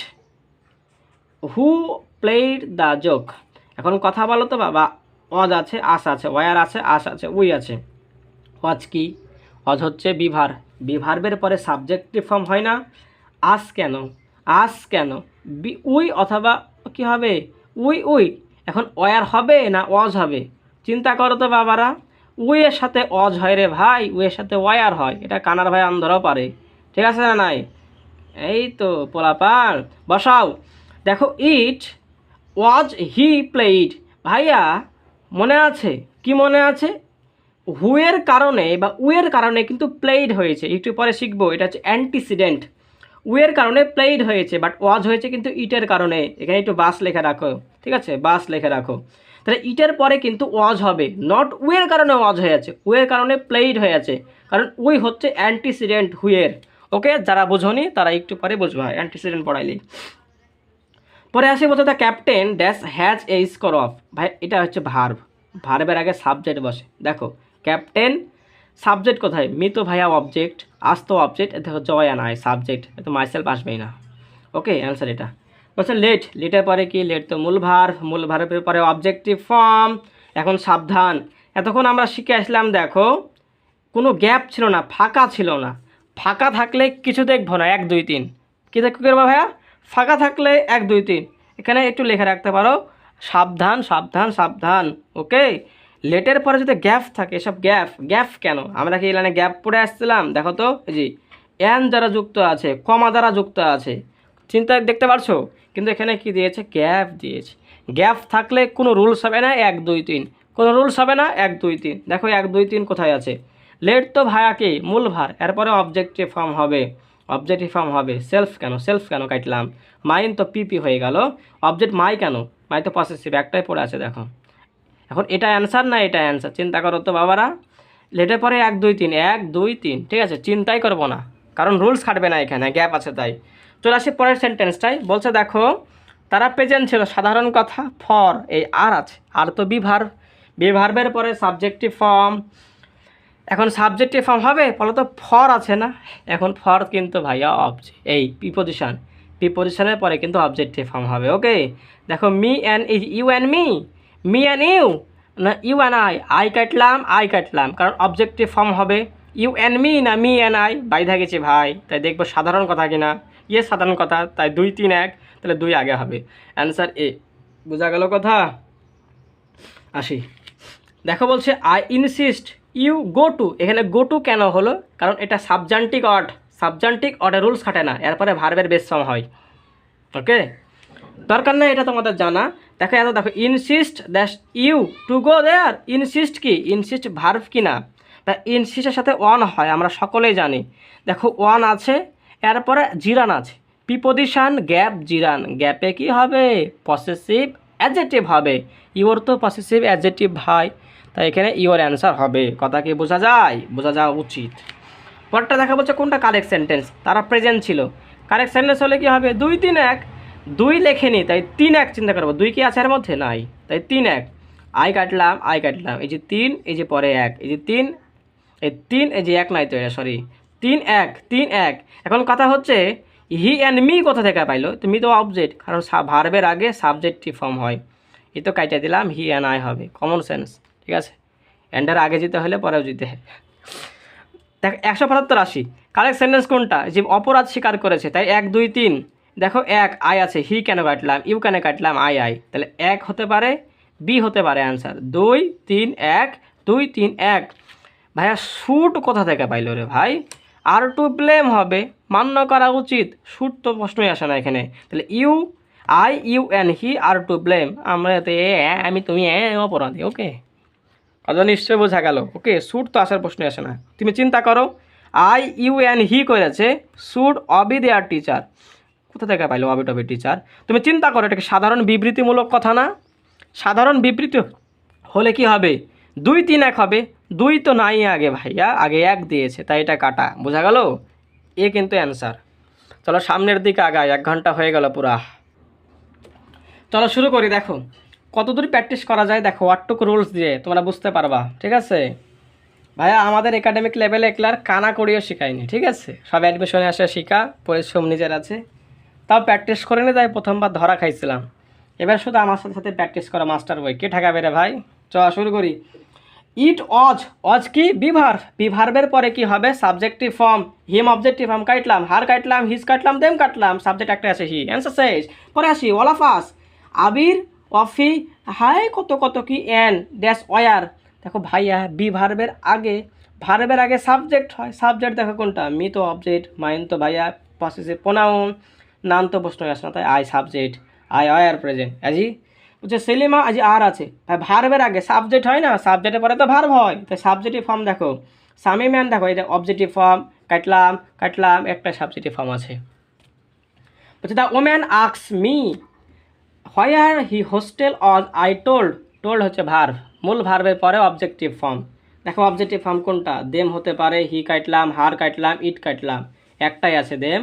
who played the joke. এখন কথা বলো তো বাবা, অজ আছে, আস আছে, ওয়ার আছে, আস আছে, উই আছে। অজ কি? অজ হচ্ছে বিভার, বিভার্বের পরে সাবজেক্টিভ ফর্ম হয় না? আস কেন? আস কেন? উই অথবা কি হবে? We we. এখন ওয়ার হবে না অজ হবে? চিন্তা করো তো বাবারা। উইয়ের সাথে অজ হয় রে ভাই, উইয়ের সাথে ওয়ার হয়। এটা কানার ভাই আন্ধারও পারে। ঠিক আছে না নাই? এই তো পোলাপান বসাও। দেখো ইট ওয়াজ হি প্লেইড। ভাইয়া মনে আছে? কি মনে আছে? হুয়ের কারণে বা উয়ের কারণে কিন্তু প্লেইড হয়েছে, একটু পরে শিখবো। এটা হচ্ছে অ্যান্টিসিডেন্ট। উয়ের কারণে প্লেইড হয়েছে, বাট ওয়াজ হয়েছে কিন্তু ইটের কারণে। এখানে একটু বাস লেখা রাখো, ঠিক আছে? বাস লেখা রাখো। তাহলে ইটের পরে কিন্তু ওয়াজ হবে, নট উয়ের কারণে ওয়াজ হয়ে আছে, উয়ের কারণে প্লেইড হয়ে আছে। কারণ উই হচ্ছে অ্যান্টিসিডেন্ট হুয়ের। ওকে, যারা বোঝনি তারা একটু পরে বুঝবে, অ্যান্টিসিডেন্ট পড়াইলেই। পরে আসি বলতে the captain dash has a score of. ভাই এটা হচ্ছে ভার্ব, ভার্বের আগে সাবজেক্ট বসে। দেখো ক্যাপ্টেন, সাবজেক্ট কোথায়? মি তো ভাইয়া অবজেক্ট, আস তো অবজেক্ট, দেখো জয় আন আই সাবজেক্ট, তো মাইসেলফ আসবেই না। ওকে, অ্যান্সার এটা। বলছে লেট, লেটের পরে কি? লেট তো মূল ভার্ব, মূল ভার্বের পরে অবজেক্টিভ ফর্ম। এখন সাবধান, এতক্ষণ আমরা শিখে আসলাম দেখো কোনো গ্যাপ ছিল না, ফাঁকা ছিল না। ফাঁকা থাকলে কিছু দেখবো না, 1 2 3। কী দেখো করবা ভাইয়া? ফাঁকা থাকলে 1 2 3, এখানে একটু লিখে রাখতে পারো, সাবধান সাবধান সাবধান। ওকে, লেটের পরে যদি গ্যাপ থাকে, এসব গ্যাপ, গ্যাপ কেন? আমরা কি এখানে গ্যাপ পড়ে আসছিলাম? দেখো তো এই যে এন দ্বারা যুক্ত আছে, কমা দ্বারা যুক্ত আছে, চিন্তা দেখতে পারছো? কিন্তু এখানে কি দিয়েছে? গ্যাপ দিয়েছে। গ্যাপ থাকলে কোনো রুলস হবে না 1 2 3, কোনো রুলস হবে না 1 2 3। দেখো 1 2 3 কোথায় আছে? লেট তো ভাইয়া কি মূল ভার, এরপরে অবজেক্টিভ ফর্ম হবে, অবজেক্টিভ ফর্ম হবে। সেলফ কেন? সেলফ কেন কাটলাম? মাইন তো পিপি হয়ে গেল। অবজেক্ট মাই কেন? মাই তো পসেসিভ, একটাই পড়ে আছে দেখো। এখন এটা অ্যান্সার না এটা অ্যান্সার? চিন্তা করো তো বাবারা। লেটের পরে 1 2 3, 1 2 3, ঠিক আছে? চিন্তাই করবো না, কারণ রুলস খাটবে না, এখানে গ্যাপ আছে তাই। চলে আসি পরের সেন্টেন্সটাই। বলছে দেখো তারা প্রেজেন্ট ছিল, সাধারণ কথা, ফর এই আর আছে, আর তো বিভার্ব, বিভার্বের পরে সাবজেক্টিভ ফর্ম। এখন সাবজেক্টিভ ফর্ম হবে, বলো তো ফর আছে না? এখন ফর কিন্তু ভাইয়া অবজেক্ট, এই প্রিপোজিশন, প্রিপোজিশনের পরে কিন্তু অবজেক্টিভ ফর্ম হবে। ওকে, দেখো me and you and me and you না ইউ অ্যান্ড আই কাটলাম, আই কাটলাম, কারণ অবজেক্টিভ ফর্ম হবে। ইউ অ্যান্ড মি না মি অ্যান্ড আই, বাইধা গেছে ভাই, তাই দেখবো সাধারণ কথা কিনা। ইয়ে সাধারণ কথা, তাই 2 3 1, তাহলে 2 আগে হবে। Answer A. বোঝা গেল কথা? আসি, দেখো বলছে I insist you go to. এখানে গো টু কেন হলো? কারণ এটা সাবজান্টিক অড, সাবজান্টিক অডের রুলস খাটে না, এরপরে ভার্বের বেস ফর্ম হয়। ওকে, দরকার নেই এটা তোমাদের জানা। দেখো এত দেখো insist that you to go there. Insist কি? ইনসিস্ট ভার্ব কি না? তা ইনসিস্টের সাথে ওয়ান হয়, আমরা সকলেই জানি। দেখো ওয়ান আছে, এরপরে জিরান আছে, প্রিপোজিশন গ্যাপ জিরান, গ্যাপে কি হবে? পসেসিভ অ্যাডজেক্টিভ হবে। ইওর তো পসেসিভ অ্যাডজেক্টিভ ভাই, তাই এখানে ইওর অ্যান্সার হবে। কথা কি বোঝা যায়? বোঝা যাওয়া উচিত। পরটা দেখা বলছে কোনটা কারেক্ট সেন্টেন্স? তারা প্রেজেন্ট ছিল। কারেক্ট সেন্টেন্স হলে কি হবে? 2 3 1, 2 লেখেনি তাই 3 1 চিন্তা করবো। 2 কি আছে এর মধ্যে? নাই, তাই 3 1। আই কাটলাম, আই কাটলাম, এই যে 3, এই যে পরে 1, এই যে 3, এই 3, এই যে 1 নাই তো, এটা সরি 3 1 3 1। এখন কথা হচ্ছে হি অ্যান্ড মি কোথা থেকে পাইলো? তুমি তো অবজেক্ট, কারণ ভার্বের আগে সাবজেক্টিভ ফর্ম হয়। এই তো কাইটা দিলাম, হি অ্যান্ড আই হবে, কমন সেন্স। ঠিক আছে, অ্যান্ডের আগে যেতে হলে পরেও যেতে হয়। দেখ 175 আসি, কারেক্ট সেন্টেন্স কোনটা? যে অপরাধ স্বীকার করেছে, তাই 1 2 3। দেখো 1 আই আছে, হি কেন কাটলাম, ইউ কেন কাটলাম, আই আই, তাহলে 1 হতে পারে, বি হতে পারে অ্যান্সার। 2 3 1, 2 3 1। ভাইয়া শুট কোথা থেকে পাইল রে ভাই? আর টু ব্লেম হবে, মান্য করা উচিত। শুট তো প্রশ্নই আসে না এখানে। তাহলে IUN he are to blame. আমরা তো আমি তুমি অপরাধী। ওকে, কথা নিশ্চয় বোঝা গেল। ওকে, শুট তো আসার প্রশ্নই আসে না। তুমি চিন্তা করো, IUN হি করেছে, শুড অবি দেয়ার টিচার। কোথা থেকে পাইলো অবি টবি টিচার? তুমি চিন্তা করো, এটা কি সাধারণ বিবৃতিমূলক কথা না? সাধারণ বিবৃতি হলে কি হবে? 2 3 1 হবে। 2 তো নাই আগে ভাইয়া, আগে 1 দিয়েছে, তাই এটা কাটা। বোঝা গেল? এ কিন্তু অ্যান্সার। চলো সামনের দিকে আগায়, 1 ঘন্টা হয়ে গেল পুরা। চলো শুরু করি। দেখো কতদূর প্র্যাকটিস করা যায়, দেখো ওয়াটটুকু রুলস দিয়ে তোমরা বুঝতে পারবা। ঠিক আছে ভাইয়া, আমাদের একাডেমিক লেভেলে একলার কানা করিও শেখায়নি। ঠিক আছে, সব অ্যাডমিশনে আসে শিখা, পরিশ্রম নিজের আছে, তাও প্র্যাকটিস করে নি, তাই প্রথমবার ধরা খাইছিলাম। এবার শুধু আমার সাথে সাথে প্র্যাকটিস করা মাস্টার বই, কে ঠেকাবে রে ভাই? চ শুরু করি। ইট অজ কি বিভার্ব, বিভার্বের পরে কি হবে? Subjective form. Him objective form কাটলাম, হার কাটলাম, হিজ কাটলাম, দেম কাটলাম, সাবজেক্ট একটা আছে হি, অ্যান্সার শেষ। পরে আসি অল অফ আস, আবির, অফি, হাই কত কত কি, এন ড্যাশ ওয়ার। দেখো ভাইয়া, বিভার্বের আগে, ভার্বের আগে সাবজেক্ট হয়। সাবজেক্ট দেখো কোনটা? মি তো অবজেক্ট, মাইন তো ভাইয়া পসেসিভ প্রোনাউন, নাম তো প্রশ্ন আসে না, তাই I subject, I were present. আজি বলছে সেলিমা, আজ আর আছে, ভাই ভার্বের আগে সাবজেক্ট হয় না, সাবজেক্টের পরে তো ভার্ব হয়, তাই সাবজেক্টিভ ফর্ম। দেখো সামিম্যান, দেখো এটা অবজেক্টিভ ফর্ম, কাটলাম কাটলাম, একটা সাবজেক্টিভ ফর্ম আছে। বলছে the woman asks me where he hostel Aja, I told. Told হচ্ছে ভার্ব, মূল ভার্বের পরে অবজেক্টিভ ফর্ম। দেখো অবজেক্টিভ ফর্ম কোনটা? দেম হতে পারে, হি কাটলাম, হার কাটলাম, ইট কাটলাম, একটাই আছে দেম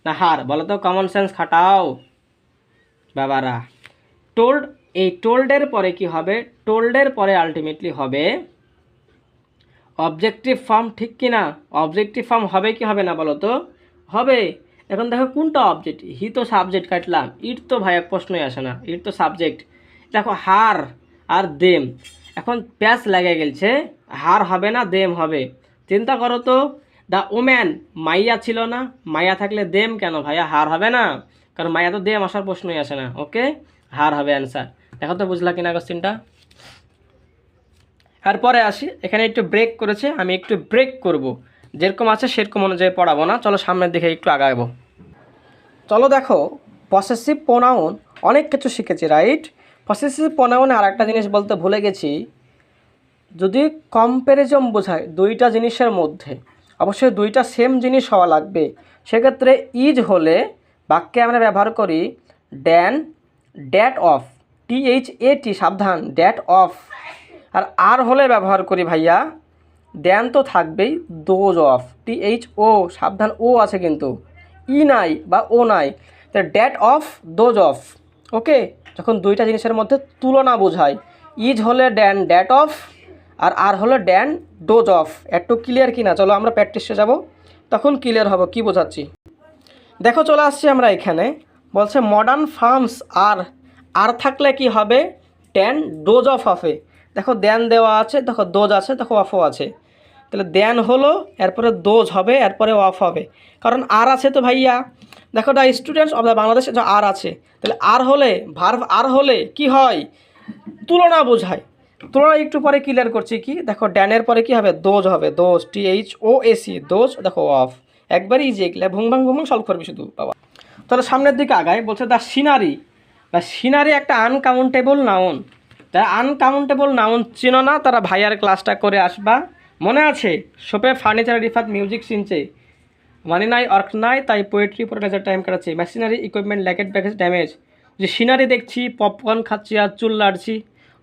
না হার? বলো তো, কমন সেন্স খাটাও বাবারা। টোল্ড, এই টোল্ডের পরে কি হবে? টোল্ডের পরে আলটিমেটলি হবে অবজেক্টিভ ফর্ম, ঠিক কি না? অবজেক্টিভ ফর্ম হবে কি হবে না বলো তো? হবে। এখন দেখো কোনটা অবজেক্ট? হি তো সাবজেক্ট কাটলাম, ইট তো ভাই এক প্রশ্নই আসে না, ইট তো সাবজেক্ট। দেখো হার আর দেম, এখন প্যাচ লেগে গেছে, হার হবে না দেম হবে। চিন্তা করো তো, দ্য ওম্যান, মাইয়া ছিল না, মাইয়া থাকলে দেম কেন ভাইয়া? হার হবে না, কারণ মাইয়া তো দেম আসার প্রশ্নই আসে না। ওকে, হার হবে অ্যান্সার। দেখো তো বুঝলা কিনা কোশ্চেনটা? তারপরে আসি, এখানে একটু ব্রেক করেছে, আমি একটু ব্রেক করব, যেরকম আছে সেরকম অনুযায়ী পড়াবো না। চলো সামনের দিকে একটু আগাবো। চলো দেখো, পসেসিভ প্রোনাউন অনেক কিছু শিখেছি, রাইট? পসেসিভ প্রোনাউনে আর একটা জিনিস বলতে ভুলে গেছি, যদি কম্প্যারিজম বোঝায় দুইটা জিনিসের মধ্যে, অবশ্যই দুইটা সেম জিনিস হওয়া লাগবে। সেক্ষেত্রে ইজ হলে বাক্যে আমরা ব্যবহার করি ড্যান, ড্যাট অফ, THAT, সাবধান, ড্যাট অফ। আর হলে ব্যবহার করি ভাইয়া, দ্যান তো থাকবেই, দোজ অফ, THO, সাবধান, ও আছে কিন্তু, ই নাই বা ও নাই, তা ড্যাট অফ, দোজ অফ। ওকে, যখন দুইটা জিনিসের মধ্যে তুলনা বোঝায়, ইজ হলে ড্যান, ড্যাট অফ, আর হলো ড্যান, ডোজ অফ। একটু ক্লিয়ার কি না? চলো আমরা প্র্যাকটিসে যাব, তখন ক্লিয়ার হবো কি বোঝাচ্ছি। দেখো চলে আসছি আমরা এখানে, বলছে মডার্ন ফার্মস আর থাকলে কি হবে? ড্যান, ডোজ অফ হবে। দেখো দেন দেওয়া আছে, দেখো দোজ আছে, দেখো অফও আছে, তাহলে দেন হলো, এরপরে দোজ হবে, এরপরে অফ হবে, কারণ আর আছে তো ভাইয়া। দেখো the students of the Bangladesh, আর আছে, তাহলে আর হলে, ভার্ভ আর হলে কি হয়? তুলনা বোঝায়। তুলনা একটু পরে ক্লিয়ার করছি কি, দেখো ড্যানের পরে কি হবে? দোজ হবে, দোজ, THOAC, দোজ। দেখো অফ, একবারই ইজি, এগুলো ভুং ভাং সলভ করবি শুধু বাবা। তাহলে সামনের দিকে আগায়, বলছে দ্য সিনারি, বা সিনারি একটা আনকাউন্টেবল নাউন। যারা আনকাউন্টেবল নাউন চেনো না, তারা ভাইয়ার ক্লাসটা করে আসবা। মনে আছে শপে ফার্নিচার, রিফাত মিউজিক শুনছে, মানি নাই অর্ক নাই, তাই পোয়েট্রি পড়ে নিজের টাইম কাটাচ্ছে, মেশিনারি ইকুইপমেন্ট ল্যাকেট ব্যাগেজ ড্যামেজ, যে সিনারি দেখছি, পপকর্ন খাচ্ছি আর চুল লাড়ছি,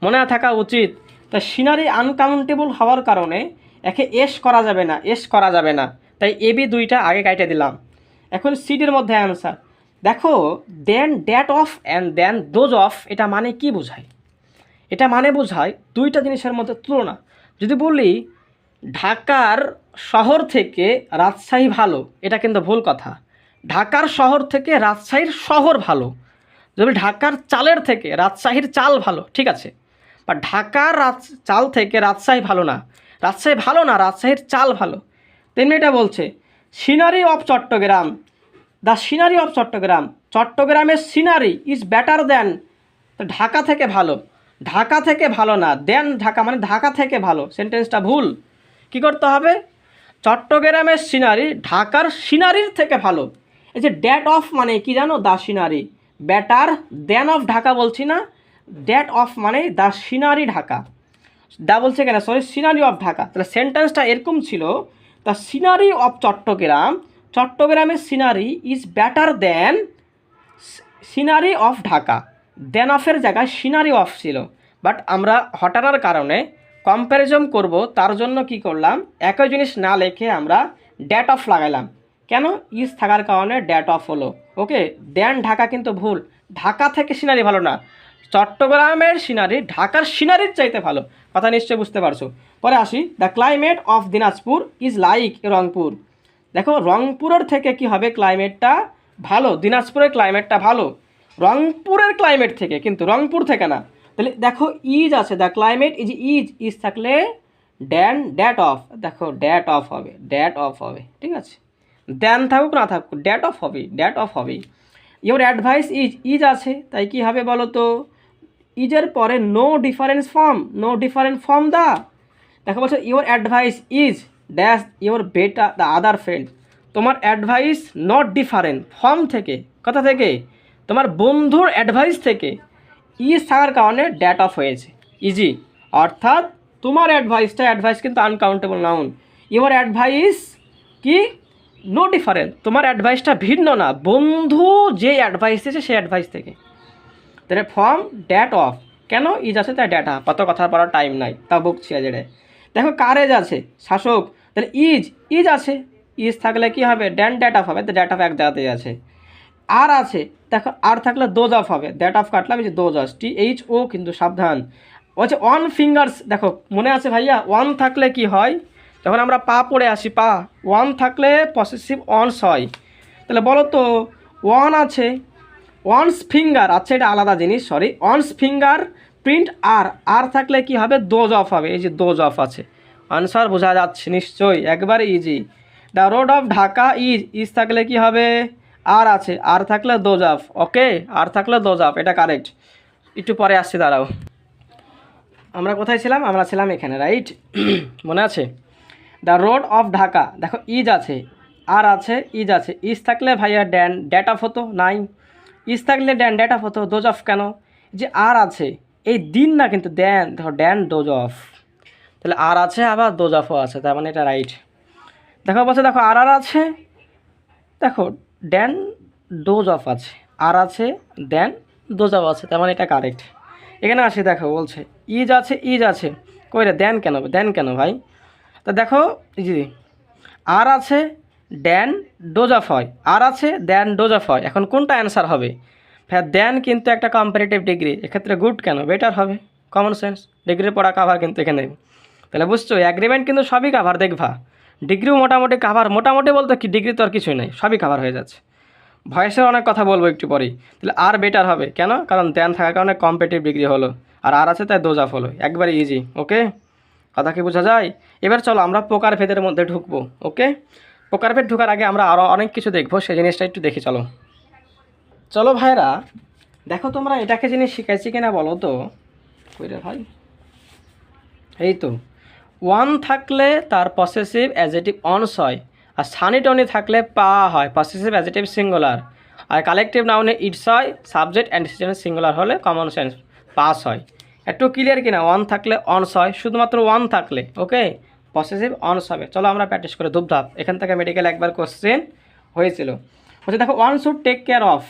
মনে থাকা উচিত। তা সিনারি আনকাউন্টেবল হওয়ার কারণে একে এস করা যাবে না, এস করা যাবে না, তাই এবি দুইটা আগে কাটে দিলাম। এখন সিডির মধ্যে অ্যান্সার। দেখো then, that of and then those of, এটা মানে কি বোঝায়? এটা মানে বোঝায় দুইটা জিনিসের মধ্যে তুলনা। যদি বলি ঢাকার শহর থেকে রাজশাহী ভালো, এটা কিন্তু ভুল কথা। ঢাকার শহর থেকে রাজশাহীর শহর ভালো। যদি ঢাকার চালের থেকে রাজশাহীর চাল ভালো, ঠিক আছে, বা ঢাকার চাল থেকে রাজশাহী ভালো না, রাজশাহী ভালো না, রাজশাহীর চাল ভালো। তেমনি এটা বলছে scenery of Chattogram, the scenery of Chattogram, চট্টগ্রামের scenery is better than, Dhaka থেকে ভালো। ঢাকা থেকে ভালো না, দেন ঢাকা মানে ঢাকা থেকে ভালো, সেন্টেন্সটা ভুল। কি করতে হবে? চট্টগ্রামের সিনারি ঢাকার সিনারির থেকে ভালো। এই যে ড্যাট অফ মানে কি জানো? The scenery. Better than of Dhaka বলছি না, ড্যাট অফ মানে দ্য সিনারি ঢাকা। দা বলছে কেন? Sorry, scenery of Dhaka. তাহলে সেন্টেন্সটা এরকম ছিল, দ্য সিনারি অফ চট্টগ্রাম, চট্টগ্রামের scenery is better than scenery of Dhaka. Than অফের জায়গায় সিনারি অফ ছিল, বাট আমরা হটানোর কারণে কম্প্যারিজন করব, তার জন্য কি করলাম? একই জিনিস না লিখে আমরা ড্যাট অফ লাগাইলাম। কেন? ইজ থাকার কারণে ড্যাট অফ হলো। ওকে, দেন ঢাকা কিন্তু ভুল। ঢাকা থেকে সিনারি ভালো না, চট্টগ্রামের সিনারি ঢাকার সিনারির চাইতে ভালো। কথা নিশ্চয়ই বুঝতে পারছো। পরে আসি, the climate of Dinajpur is like Rangpur. দেখো, রংপুরের থেকে কি হবে? ক্লাইমেটটা ভালো, দিনাজপুরের ক্লাইমেটটা ভালো রংপুরের ক্লাইমেট থেকে, কিন্তু রংপুর থেকে না। তাহলে দেখো ইজ আছে, দ্য ক্লাইমেট ইজ থাকলে ড্যাট অফ, দেখো ড্যাট অফ হবে, ড্যাট অফ হবে, ঠিক আছে। দেন থাকুক না থাকুক, ড্যাট অফ হবে, ড্যাট অফ হবে। ইওর অ্যাডভাইস ইজ আছে, তাই কি হবে বলো তো? ইজের পরে নো ডিফারেন্ট ফর্ম দা। দেখো বলছে your advice is dash your better the other friend. তোমার অ্যাডভাইস নট ডিফারেন্ট ফর্ম থেকে, কথা থেকে, তোমার বন্ধুর অ্যাডভাইস থেকে। ইজ থাকার কারণে ড্যাট অফ হয়েছে, ইজি। অর্থাৎ তোমার অ্যাডভাইস কিন্তু আনকাউন্টেবল নাউন। ইওর অ্যাডভাইস কি? নো ডিফারেন্ট, তোমার অ্যাডভাইসটা ভিন্ন না, বন্ধু যে অ্যাডভাইস দিয়েছে সেই অ্যাডভাইস থেকে। তাহলে ফর্ম ড্যাট অফ, কেন? ইজ আছে তাই ড্যাটা, কত কথা পড়ার টাইম নাই, তা বকছি আজরে। দেখো কারেজ আছে, শাসক, তাহলে ইজ আছে, ইজ থাকলে কি হবে? ড্যাট অফ হবে, তো ড্যাট অফ এক জায়গাতেই আছে। আর আছে, দেখো আর থাকলে দোজ অফ হবে, দ্যাট অফ কাটলাম, এই যে দোজ অফ, THO কিন্তু সাবধান। বলছে ওয়ান ফিঙ্গার্স, দেখো মনে আছে ভাইয়া, ওয়ান থাকলে কি হয়? যখন আমরা পা পড়ে আসি, পা ওয়ান থাকলে পসেসিভ অনস হয়। তাহলে বলো তো, ওয়ান আছে, ওয়ানস ফিঙ্গার আছে, এটা আলাদা জিনিস, সরি, ওয়ানস ফিঙ্গার প্রিন্ট আর থাকলে কি হবে? দোজ অফ হবে, এই যে দোজ অফ আছে। আনসার বোঝা যাচ্ছে নিশ্চয়ই, একবারে easy. The road of Dhaka is থাকলে কি হবে? আর আছে, আর থাকলে দোজ অফ। ওকে, আর থাকলে দোজ অফ, এটা কারেক্ট। একটু পরে আসছি, দাঁড়াও। আমরা কোথায় ছিলাম? আমরা ছিলাম এখানে, রাইট? মনে আছে? দ্য রোড অফ ঢাকা, দেখো ইজ আছে, আর আছে, ইজ থাকলে ভাইয়া ড্যাট অফ হতো, নাই। ইজ থাকলে ড্যাট অফ হতো, দোজ অফ কেন? যে আর আছে, এই দিন না কিন্তু দেন, দেখো ডোজ অফ, তাহলে আর আছে আবার দোজ অফও আছে, তার মানে এটা রাইট। দেখো বলছে, দেখো আর আছে, দেখো ডোজ অফ আছে, আর আছে ডোজ অফ আছে, তার মানে এটা কারেক্ট। এখানে আসি, দেখো বলছে ইজ আছে, কই রে? দেন কেন ভাই? তা দেখো জি, আর আছে ডোজ অফ হয়, আর আছে ডোজ অফ হয়। এখন কোনটা অ্যান্সার হবে? দেন কিন্তু একটা কম্পারেটিভ ডিগ্রি, এক্ষেত্রে গুড কেন? বেটার হবে, কমন সেন্স। ডিগ্রি পড়া কাভার কিন্তু এখানে, তাহলে বুঝছো? অ্যাগ্রিমেন্ট কিন্তু সবই কাভার, দেখবা ডিগ্রিও মোটামুটি কাভার, মোটামুটি বলতে কি, ডিগ্রি তো আর কিছুই নাই, সবই কাভার হয়ে যাচ্ছে। ভয়েসের অনেক কথা বলবো একটু পরেই। তাহলে আর বেটার হবে কেন? কারণ দেন থাকার কারণে কম্পারেটিভ ডিগ্রি হলো, আর আছে তাই দোজ অফ হলো, একবারে ইজি। ওকে, কথা কি বোঝা যায়? এবার চলো আমরা প্রকার ভেদের মধ্যে ঢুকবো। ওকে, প্রকার ভেদ ঢুকার আগে আমরা আরও অনেক কিছু দেখবো, সেই জিনিসটা একটু দেখি। চলো ভাইরা, দেখো তোমরা এটাকে জিনিস শিখাইছি কিনা বলো তো? কইরে ভাই, এই তো ওয়ান থাকলে তার পসেসিভ অ্যাডজেক্টিভ অনস হয়, আর সানি টনি থাকলে পা হয়, পসেসিভ অ্যাডজেক্টিভ সিঙ্গুলার। আর কালেকটিভ নাউনে ইটস হয়, সাবজেক্ট অ্যান্ড ডিসিশন সিঙ্গুলার হলে কমন সেন্স পাস হয়। একটু ক্লিয়ার কিনা? ওয়ান থাকলে অনস হয়, শুধুমাত্র ওয়ান থাকলে ওকে পসেসিভ অনস হবে। চলো আমরা প্র্যাকটিস করে ধূপধাপ। এখান থেকে মেডিকেল একবার কোশ্চেন হয়েছিল, বলছে দেখো one should take care of,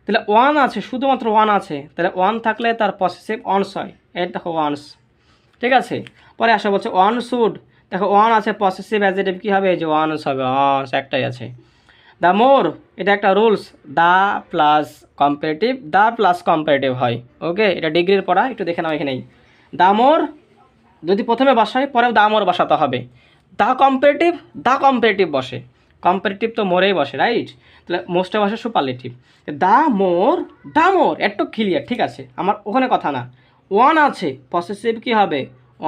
তাহলে ওয়ান আছে, শুধুমাত্র ওয়ান আছে, তাহলে ওয়ান থাকলে তার পসেসিভ অনস হয়, এই দেখো ওয়ানস, ঠিক আছে। পরে আসা বলছে ওয়ান শুড, দেখো ওয়ান আছে, পসেসিভ অ্যাডজেক্টিভ কী হবে? এই যে ওয়ানস হবে, ওয়ানস একটাই আছে। দ্য মোর, এটা একটা রুলস, দ্য প্লাস কম্পারেটিভ হয়। ওকে, এটা ডিগ্রির পড়া, একটু দেখে নাও এখানেই। দ্য মোর যদি প্রথমে বসায়, পরেও দ্য মোর বসাতে হবে। দ্য কম্পারেটিভ বসে, কম্পারেটিভ তো মোরেই বসে, রাইট? তাহলে মোস্টে বসে সুপারলেটিভ। দ্য মোর একটু ক্লিয়ার, ঠিক আছে, আমার ওখানে কথা না। ওয়ান আছে, পসেসিভ কি হবে?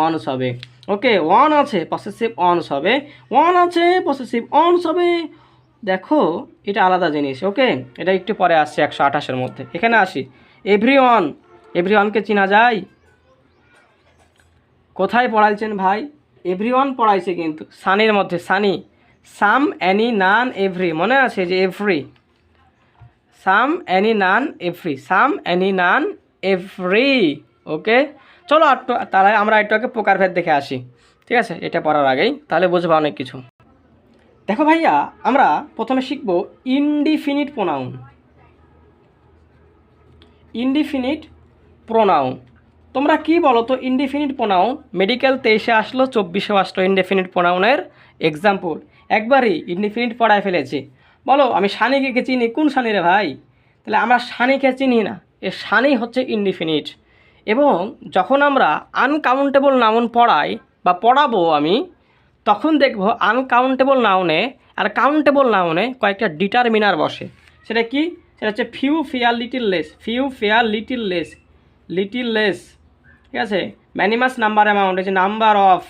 অনস হবে। ওকে, ওয়ান আছে, পসেসিভ অনস হবে, ওয়ান আছে, পসেসিভ অনস হবে। দেখো এটা আলাদা জিনিস। ওকে, এটা একটু পরে আসছে 128-এর মধ্যে। এখানে আসি, এভরি ওয়ানকে চেনা যায়? কোথায় পড়াইছেন ভাই? এভরিওয়ান পড়াইছে কিন্তু সানির মধ্যে, সানি, সাম, অ্যানি, নান, এভরি, মনে আছে যে এভরি, সাম, অ্যানি, নান, এভরি, সাম, অ্যানি, নান, এভরি। ওকে, চলো একটু তাহলে আমরা একটু আগে প্রকারভেদ দেখে আসি, ঠিক আছে? এটা পড়ার আগেই তাহলে বুঝবো অনেক কিছু। দেখো ভাইয়া, আমরা প্রথমে শিখব ইনডিফিনিট প্রোনাউন। ইনডিফিনিট প্রোনাউন, তোমরা কি বলো তো ইনডিফিনিট প্রোনাউন? মেডিকেল 23-এ আসলো, 24-এও আসলো ইনডিফিনিট প্রোনাউনের এক্সাম্পল। একবারই ইনডিফিনিট পড়ায় ফেলেছি। বলো, আমি সানিকে চিনি, কোন সানি রে ভাই? তাহলে আমরা সানিকে চিনি না, এ সানি হচ্ছে ইনডিফিনিট। এবং যখন আমরা আনকাউন্টেবল নাউন পড়াই বা পড়াবো আমি, তখন দেখব আনকাউন্টেবল নাউনে আর কাউন্টেবল নাউনে কয়েকটা ডিটারমিনার বসে। সেটা কি? সেটা হচ্ছে few, fair, little less, few, fair, little less, little less, ঠিক আছে? ম্যানিমাস, নাম্বার, অ্যামাউন্ট, এই যে নাম্বার অফ,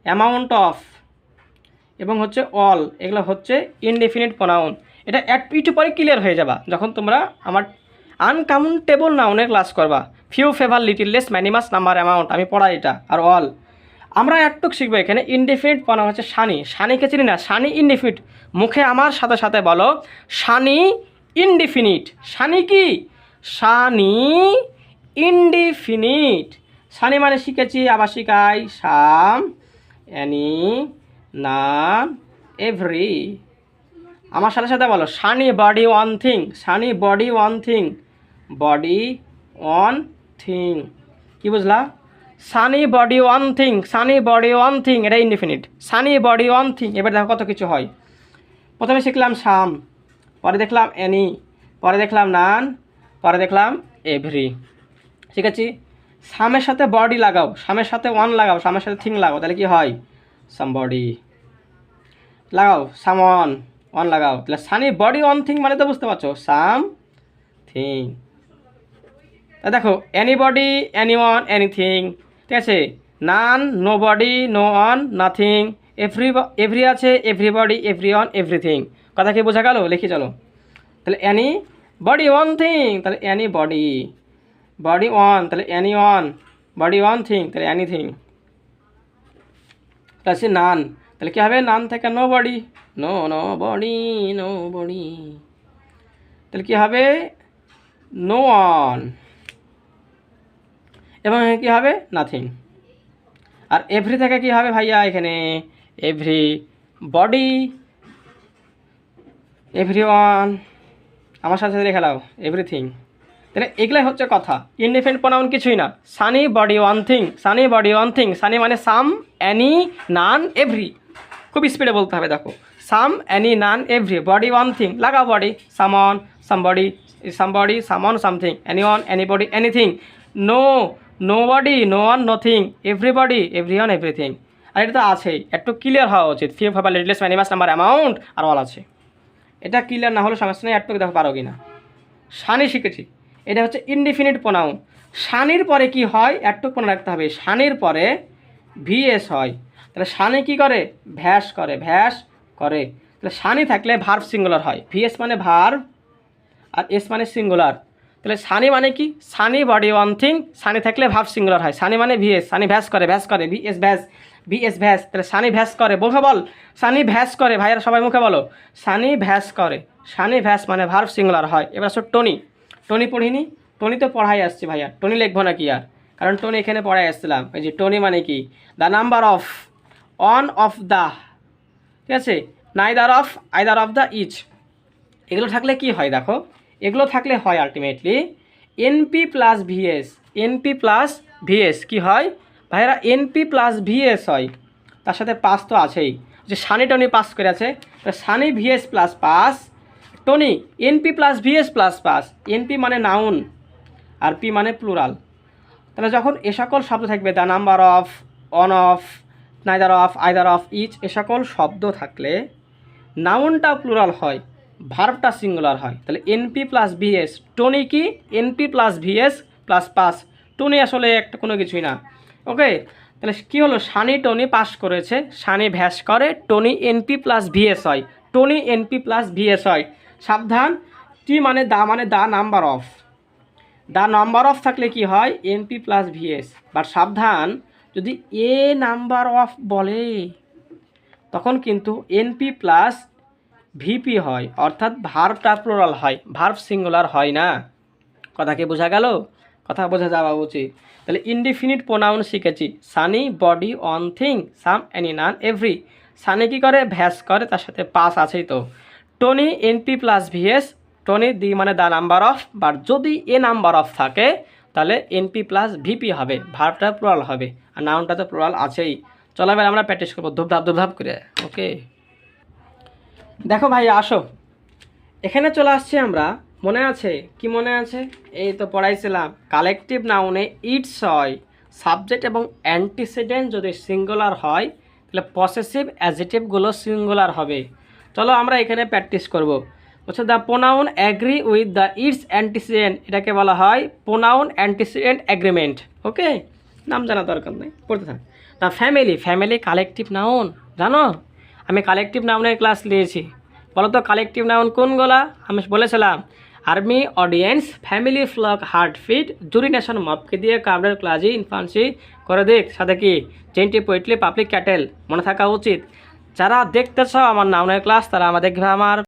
অ্যামাউন্ট অফ, এবং হচ্ছে অল, এগুলো হচ্ছে ইনডেফিনিট প্রোনাউন। এটা একটু পরে ক্লিয়ার হয়ে যাবা যখন তোমরা আমার আনকাউন্টেবল নাউনের ক্লাস করবা। Few, fewer, little less, many much, number, amount, আমি পড়াই এটা, আর অল। আমরা একটুক শিখবো এখানে ইনডেফিনিট প্রোনাউন হচ্ছে সানি। সানিকে চিনি না, সানি ইনডেফিনিট। মুখে আমার সাথে সাথে বলো, সানি ইনডিফিনিট। সানি কি? সানি ইনডিফিনিট। সানি মানে শিখেছি, আবার শিখাই, সাম, অ্যানি, নান, এভরি। আমার সাথে সাথে বলো, some any body one thing, some any body one thing, body one thing. কি বুঝলা? Some any body one thing, some any body one thing, এটা indefinite. Some any body one thing. এবার দেখো কত কিছু হয়। প্রথমে শিখলাম সাম, পরে দেখলাম অ্যানি, পরে দেখলাম নান, পরে দেখলাম এভরি। ঠিক আছে? সামের সাথে বডি লাগাও, সামের সাথে ওয়ান লাগাও, সামের সাথে থিং লাগাও, তাহলে কি হয়? সামবডি। লাগাও সামওয়ান, ওয়ান লাগাও, তাহলে সানি বডি ওয়ান থিং মানে তো বুঝতে পারছো, সাম থিং। তা দেখো, এনিবডি, এনিওয়ান, এনিথিং, ঠিক আছে? None, nobody, no one, nothing. Every আছে, এভরিবডি, এভরিওয়ান, এভরিথিং। কথা কি বোঝা গেল? লিখি চলো। তাহলে অ্যানি বডি ওয়ান থিং, তাহলে অ্যানি বডি, বডি ওয়ান, তাহলে any one, body one thing, তাহলে অ্যানিথিং। তাহলে নান, তাহলে কী হবে? নান থেকে nobody, no nobody, nobody, তাহলে কী হবে? নো ওয়ান, এবং কী হবে? নাথিং। আর এভরি থেকে কী হবে ভাইয়া? এখানে এভরি বডি, এভরি ওয়ান, আমার সাথে সাথে লেখা লাও, এভরিথিং। তাহলে এগুলাই হচ্ছে কথা। ইনডিফিনিট প্রোনাউন কিছুই না। Sunny body one thing, some any body one thing. Sunny মানে সাম, অ্যানি, নান, এভরি। খুব স্পিডে বলতে হবে, দেখো। Some, any, none, every, body one thing, লাগাও body, someone, somebody, somebody, someone, something, anyone, anybody, anything, no, nobody, no one, nothing, everybody, everyone, everything. আর এটা তো আছেই, একটু ক্লিয়ার হওয়া উচিত। Few, fewer, little less, many much, number, amount, আর all আছে। এটা ক্লিয়ার না হলে সমস্যা নেই, একটু দেখো পারো কি না। সানি শিখেছি, এটা হচ্ছে ইনডিফিনিট প্রোনাউন। সানির পরে কি হয়? একটু মনে রাখতে হবে, সানির পরে ভিএস হয়। তাহলে সানি কি করে? ভ্যাস করে, ভ্যাস করে। তাহলে সানি থাকলে ভার্ব সিঙ্গুলার হয়। ভিএস মানে ভার্ব, আর এস মানে সিঙ্গুলার। তাহলে সানি মানে কি? Sunny body one thing, Sunny থাকলে ভার্ব সিঙ্গুলার হয়। সানি মানে ভিএস, সানি ভ্যাস করে, ভ্যাস করে, ভিএস ভ্যাস, ভিএস ভ্যাস। তাহলে সানি ভ্যাস করে, মুখে বল, সানি ভ্যাস করে। ভাইয়ারা সবাই মুখে বলো, সানি ভ্যাস করে। সানি ভ্যাস মানে ভার্ব সিঙ্গুলার হয়। এবার আসো টনি। টনি পড়িনি? টনি তো পড়াই আসছে ভাইয়া, টনি লিখবো না কি আর? কারণ টনি এখানে পড়াই আসছিলাম। এই যে টনি মানে কি? The number of, one of the, ঠিক আছে? Neither of, either of the, each. এগুলো থাকলে কি হয় দেখো, এগুলো থাকলে হয় ultimately NP plus VS. NP plus VS কী হয় ভাইয়েরা? এনপি প্লাস ভিএস হয়। তার সাথে পাস তো আছেই, যে সানি টনি পাস করে আছে, সানি ভিএস প্লাস পাস, টনি NP plus VS plus pass. NP মানে নাউন, আর পি মানে প্লুরাল। তাহলে যখন এ সকল শব্দ থাকবে, the number of, one of, neither of, either of, each, এ সকল শব্দ থাকলে নাউনটা প্লুরাল হয়, ভার্বটা সিঙ্গুলার হয়। তাহলে এনপি প্লাস ভিএস, টনি কি? NP plus VS plus pass. টনি আসলে একটা কোনো কিছুই না। ওকে, তাহলে কী হলো? সানি টনি পাস করেছে, সানি ভ্যাস করে, টনি এনপি প্লাস ভিএস হয়, টনি এনপি প্লাস ভিএস হয়। সাবধান, টি মানে the number of. The number of থাকলে কি হয়? NP plus VS. বাট সাবধান, যদি এ নাম্বার অফ বলে তখন কিন্তু এনপি প্লাস ভিপি হয়, অর্থাৎ ভার্বটা প্লুরাল হয়, ভার্ব সিঙ্গুলার হয় না। কথা কি বোঝা গেল? কথা বোঝা যাওয়া উচিত। তাহলে ইনডিফিনিট প্রোনাউন শিখেছি, some any, body, one, thing, some, any, none, every. Some any কী করে? ভ্যাস করে, তার সাথে পাস আছেই তো। টনি এনপি প্লাস ভিএস, টনি দি মানে দ্য নাম্বার অফ, বাট যদি এ নাম্বার অফ থাকে তাহলে এনপি প্লাস ভিপি হবে, ভার্বটা প্লুরাল হবে, আর নাউনটা তো প্লুরাল আছেই। চলো এবার আমরা প্র্যাকটিস করবো ধূপধাপ করে। ওকে, দেখো ভাই আসো, এখানে চলে আসছি আমরা। মনে আছে কি? মনে আছে, এই তো পড়াইছিলাম কালেকটিভ নাউনে ইটস হয় সাবজেক্ট এবং অ্যান্টিসিডেন্ট যদি সিঙ্গুলার হয় তাহলে পসেসিভ অ্যাডজেক্টিভগুলো সিঙ্গুলার হবে। চলো আমরা এখানে প্র্যাকটিস করব। বলছে the pronoun agree with the it's antecedent, এটাকে বলা হয় প্রোনাউন অ্যান্টিসিডেন্ট অ্যাগ্রিমেন্ট। ওকে, নাম জানা দরকার নেই, পড়তে থাক। The family, family collective noun, জানো আমি কালেকটিভ নাউনের ক্লাস নিয়েছি। বলো তো কালেকটিভ নাউন কোনগুলা? আমি বলেছিলাম army, audience, family, flock, herd, fleet, জুরিনেশন, মপকে দিয়ে কাবলের, ক্লাজি, ইনফান্সি করে দিক, সাথে কি জেন্টি, পোয়েটলি, পাবলিক, ক্যাটেল। মনে থাকা উচিত। যারা দেখতেছ আমার নাউনের ক্লাস তারা আমাদের আমার